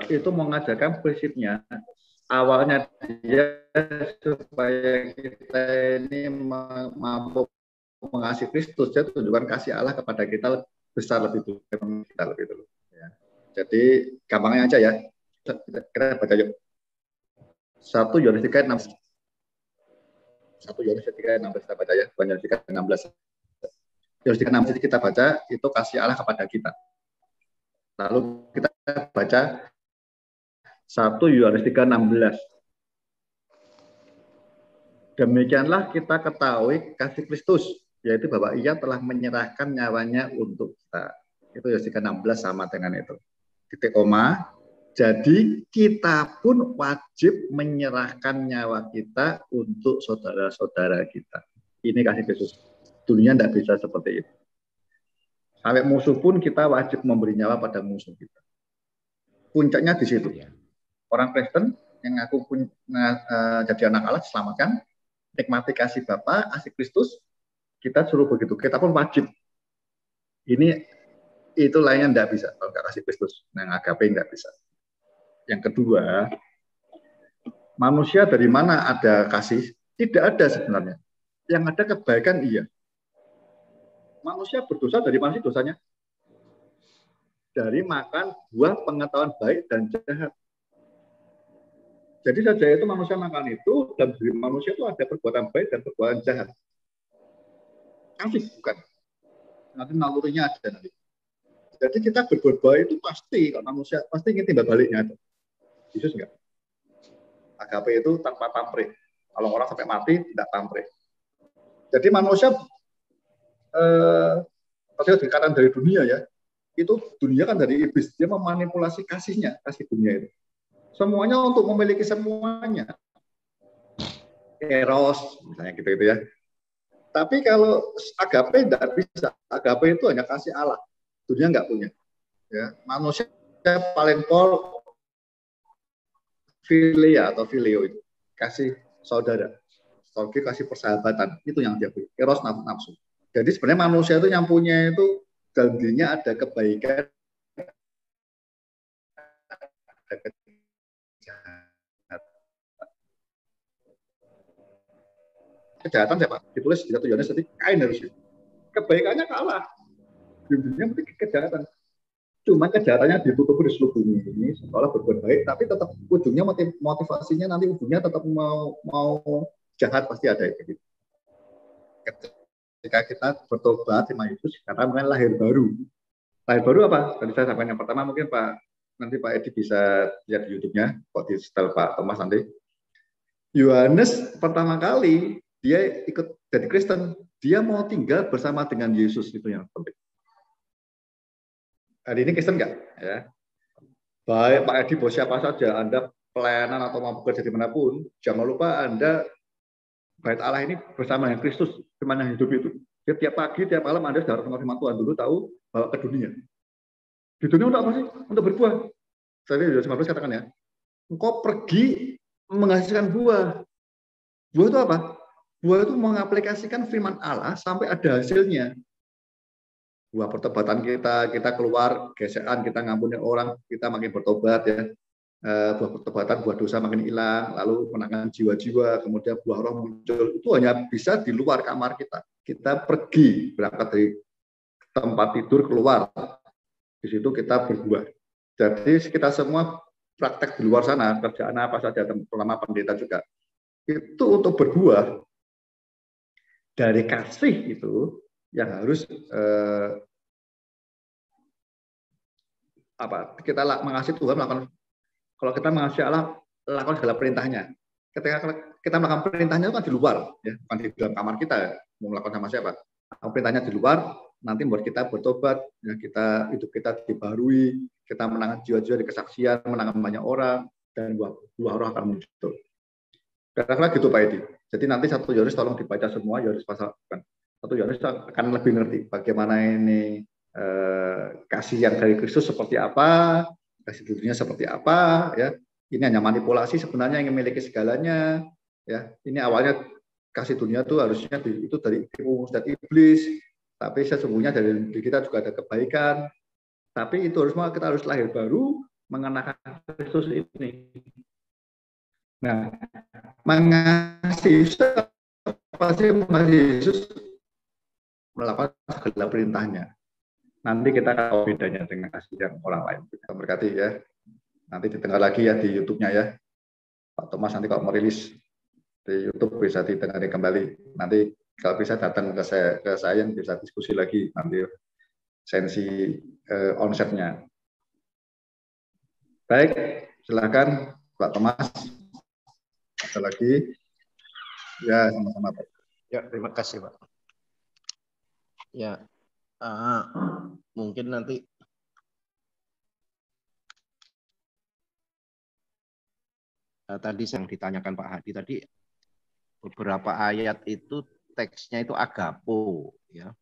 itu mengajarkan prinsipnya awalnya dia supaya kita ini mampu mengasihi Kristus, dia tunjukkan kasih Allah kepada kita besar lebih dulu, kita lebih dulu. Ya. Jadi gampangnya aja ya, kita baca yuk. 1 Yohanes 3:16. 1 Yohanes 3:16 kita baca ya, bukan Yohanes 3:16. Yohanes 3:16 kita baca itu kasih Allah kepada kita. Lalu kita baca 1 Yohanes 3:16. Demikianlah kita ketahui kasih Kristus, yaitu bahwa ia telah menyerahkan nyawanya untuk kita. Itu Yohanes 3:16 sama dengan itu. Titik koma. Jadi kita pun wajib menyerahkan nyawa kita untuk saudara-saudara kita. Ini kasih Kristus. Dunia tidak bisa seperti itu. Sampai musuh pun kita wajib memberi nyawa pada musuh kita. Puncaknya di situ. Orang Kristen yang aku jadi anak Allah diselamatkan, nikmati kasih Bapa, kasih Kristus, kita suruh begitu. Kita pun wajib. Itu lainnya tidak bisa kalau nggak kasih Kristus. Yang agape nggak bisa. Yang kedua, manusia dari mana ada kasih? Tidak ada sebenarnya. Yang ada kebaikan iya. Manusia berdosa dari mana sih dosanya? Dari makan buah pengetahuan baik dan jahat. Jadi saja itu manusia makan itu, dalam diri manusia itu ada perbuatan baik dan perbuatan jahat. Kasih bukan. Nanti nalurinya ada nanti. Jadi kita berbuat baik itu pasti, kalau manusia pasti ingin timbal baliknya ada. Yesus enggak. Agape itu tanpa pamrih. Kalau orang sampai mati tidak pamrih. Jadi manusia ketika dikatakan dari dunia ya, itu dunia kan dari iblis, dia memanipulasi kasihnya, kasih dunia itu. Semuanya untuk memiliki semuanya. Eros, misalnya gitu-gitu ya. Tapi kalau agape tidak bisa. Agape itu hanya kasih Allah. Dunia nggak punya. Ya, manusia paling pol filia atau filio itu. Kasih saudara. Kasih persahabatan. Itu yang dia punya. Eros nafsu. Jadi sebenarnya manusia itu yang punya itu dalam dirinya ada kebaikan, ada kejahatan siapa? Ditulis di 1 Yohanes jadi Kain harusnya. Kebaikannya kalah. Dirinya mesti kejahatan. Cuma kejahatannya ditutupi di seluruh bumi ini seolah berbuat baik, tapi tetap ujungnya motivasinya nanti ujungnya tetap mau jahat pasti ada itu. Ketika kita bertobat sama Yesus, karena mungkin lahir baru. Lahir baru apa? Tadi saya sampaikan yang pertama, mungkin nanti Pak Edi bisa lihat di YouTube-nya, kok di setel Pak Thomas nanti. Yohanes pertama kali dia ikut jadi Kristen, dia mau tinggal bersama dengan Yesus, itu yang penting. Hari ini Kristen nggak? Ya. Baik Pak Edi, bos siapa saja, Anda pelayanan atau mau bekerja dimanapun, jangan lupa Anda Bait Allah ini bersama dengan Kristus, firman yang hidup itu. Jadi tiap pagi, tiap malam Anda sudah harus firman Tuhan dulu tahu bahwa ke dunia. Di dunia untuk apa sih? Untuk berbuah. Saya sudah 19 katakan ya. Engkau pergi menghasilkan buah. Buah itu apa? Buah itu mengaplikasikan firman Allah sampai ada hasilnya. Buah pertobatan kita keluar, gesekan, kita ngampuni orang, kita makin bertobat ya. Buah pertobatan, buah dosa makin hilang, lalu menangkan jiwa-jiwa, kemudian buah roh muncul. Itu hanya bisa di luar kamar kita. Kita pergi, berangkat dari tempat tidur keluar. Di situ kita berbuah. Jadi kita semua praktek di luar sana, kerjaan apa saja, terutama pendeta juga. Itu untuk berbuah. Dari kasih itu yang harus kita mengasihi Tuhan, melakukan. Kalau kita mengasihi Allah, lakukan segala perintahnya. Ketika kita melakukan perintahnya itu kan di luar, ya, bukan di dalam kamar kita. Mau melakukan sama siapa? Perintahnya di luar, nanti buat kita bertobat, ya, hidup kita dibaharui, kita menangkan jiwa-jiwa di kesaksian, menangkan banyak orang, dan buah roh akan muncul. Kira-kira gitu Pak Edi. Jadi nanti 1 Yohanes tolong dibaca semua, Yohanes pasal 1 Yohanes akan lebih ngerti bagaimana ini kasih yang dari Kristus seperti apa, kasih dunia seperti apa, ya. Ini hanya manipulasi sebenarnya yang memiliki segalanya, ya. Ini awalnya kasih dunia itu harusnya itu dari tipu dan iblis, tapi sesungguhnya dari diri kita juga ada kebaikan, Tapi itu kita harus lahir baru mengenakan Kristus ini. Nah, mengasihi Yesus melakukan segala perintahnya. Nanti kita tahu bedanya dengan kasih yang orang lain. Kita berkati ya. Nanti didengar lagi ya di YouTube-nya ya. Pak Thomas nanti kalau merilis di YouTube bisa didengar kembali. Nanti kalau bisa datang ke saya bisa diskusi lagi nanti sensi onsetnya. Baik, silakan Pak Thomas. Ada lagi? Ya, sama-sama Pak. Ya, terima kasih Pak. Ya, mungkin nanti tadi yang ditanyakan Pak Hadi tadi, beberapa ayat itu teksnya itu agapo, ya.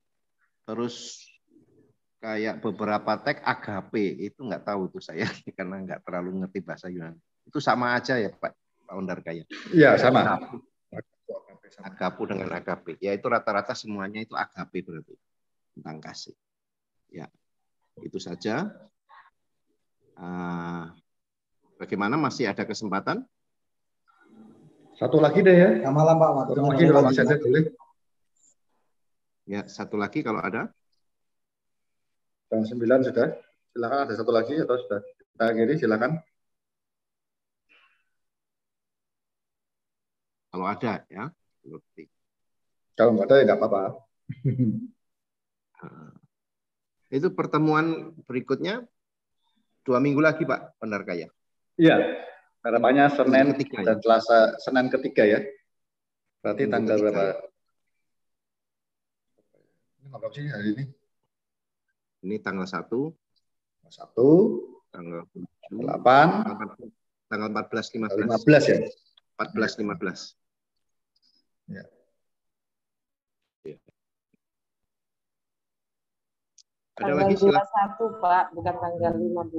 Terus kayak beberapa teks agape itu nggak tahu itu saya karena nggak terlalu ngerti bahasa Yunani. Itu sama aja ya Pak Undar Kaya? Iya sama. Agapo dengan agape. Ya itu rata-rata semuanya itu agape berarti tentang kasih. Ya itu saja. Bagaimana masih ada kesempatan? Satu lagi deh ya. Yang malam Pak. Satu lagi kalau masih ada boleh. Ya satu lagi kalau ada. Jam 9 sudah. Silakan ada satu lagi atau sudah kita akhiri silakan. Kalau ada ya. Kalau nggak ada ya nggak apa-apa. Itu pertemuan berikutnya 2 minggu lagi Pak Undar Kaya. Iya. Harapannya Senin ketiga, dan Selasa, Senin ketiga ya. Berarti minggu tanggal berapa? Ya. Ini berapa sih hari ini? Ini tanggal 1. Tanggal 7. 8. Tanggal 14, 15. 15 ya? 14, 15. Ya. Ya. Ada Tanggal lagi 21 Pak, bukan tanggal 15.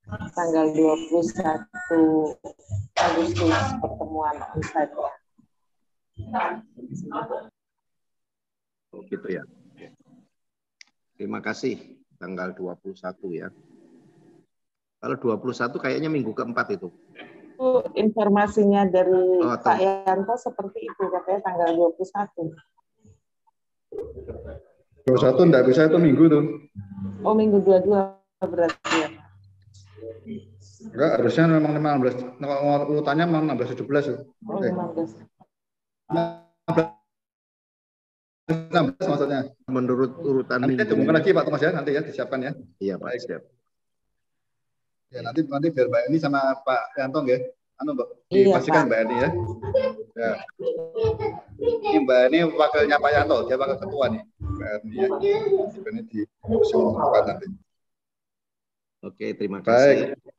Tanggal 21 Agustus pertemuan onsite. Oh gitu ya. Terima kasih. Tanggal 21 ya. Kalau 21 kayaknya minggu keempat itu. Itu informasinya dari Pak Yanto seperti itu, katanya tanggal 21. 21 enggak bisa itu minggu tuh. Oh minggu 22 berarti ya. Enggak, harusnya memang 15. Nomor urutannya memang 16 17 tuh. Oh 15. 16 maksudnya. Menurut urutan nanti diumumkan lagi Pak Thomas ya, nanti ya disiapkan ya. Iya Pak, siap. Ya nanti biar Mbak Eni sama Pak Yanto ya. Dipastikan Mbak Eni ya. Ya. Ini Mbak Eni wakilnya Pak Yanto, dia wakil ketua nih. Mbak Eni ya. Ini diumumkan nanti. Oke, terima kasih. Baik.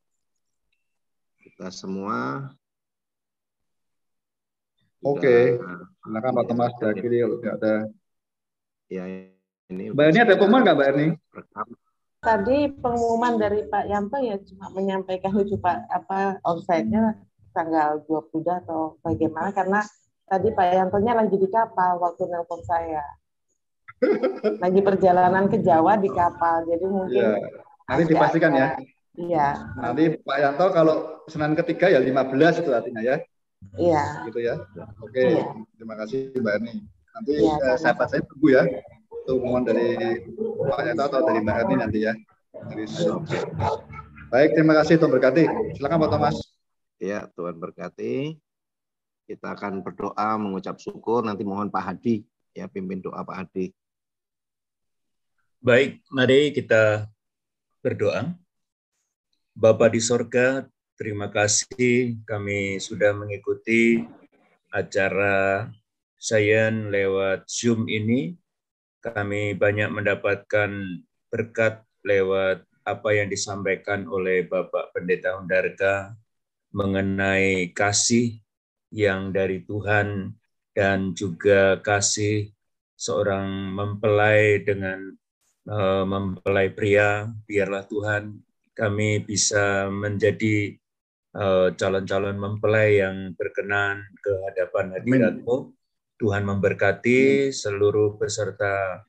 Kita semua. Oke. Silakan Pak Thomas diakhiri kalau tidak ada. Ya, ini Mbak Eni ada pengumuman nggak Mbak Eni? Tadi pengumuman dari Pak Yanto ya cuma menyampaikan itu Pak onsite-nya tanggal 20 atau bagaimana, karena tadi Pak Yantonya lagi di kapal waktu nelpon saya. Lagi perjalanan ke Jawa di kapal, jadi mungkin ya, nanti dipastikan ya. Iya. Nanti Pak Yanto kalau Senin ketiga ya 15 itu artinya ya. Iya. Gitu ya. Oke, iya. Terima kasih Mbak Eni. Nanti sahabat saya tunggu ya. Pengumuman dari Pak Yanto atau dari Mbak Eni nanti ya. Baik, terima kasih, Tuhan berkati. Silakan Pak Thomas. Ya, Tuhan berkati. Kita akan berdoa, mengucap syukur. Nanti mohon Pak Hadi ya pimpin doa Pak Hadi. Baik, mari kita berdoa. Bapa di sorga, terima kasih kami sudah mengikuti acara Sayan lewat Zoom ini. Kami banyak mendapatkan berkat lewat apa yang disampaikan oleh Bapak Pendeta Hundarka mengenai kasih yang dari Tuhan dan juga kasih seorang mempelai dengan mempelai pria. Biarlah Tuhan kami bisa menjadi calon-calon mempelai yang berkenan ke hadapan hadirat-Mu. Tuhan memberkati seluruh peserta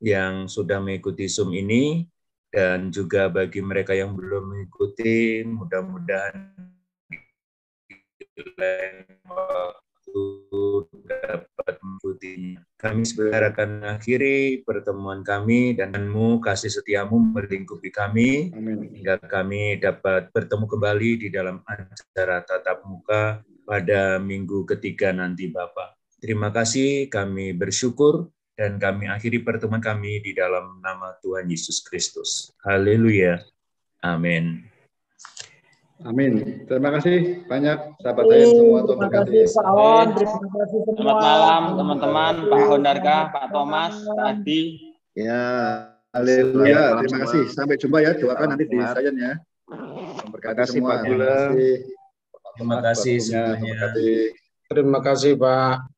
yang sudah mengikuti Zoom ini, dan juga bagi mereka yang belum mengikuti, mudah-mudahan waktu dapat mengikutinya. Kami segera akan mengakhiri pertemuan kami, dan kasih setiamu melingkupi kami, hingga kami dapat bertemu kembali di dalam acara tatap muka pada minggu ketiga nanti, Bapak. Terima kasih, kami bersyukur, dan kami akhiri pertemuan kami di dalam nama Tuhan Yesus Kristus. Haleluya. Amin. Amin. Terima kasih banyak sahabat saya semua. Terima kasih Pak On, terima kasih semua. Selamat malam teman-teman, Pak Hondarka, Pak Thomas, Pak Adi. Ya, haleluya. Terima kasih. Sampai jumpa ya. Doakan nanti di sajen ya. Terima kasih Pak Gula. Terima kasih semuanya. Terima kasih Pak.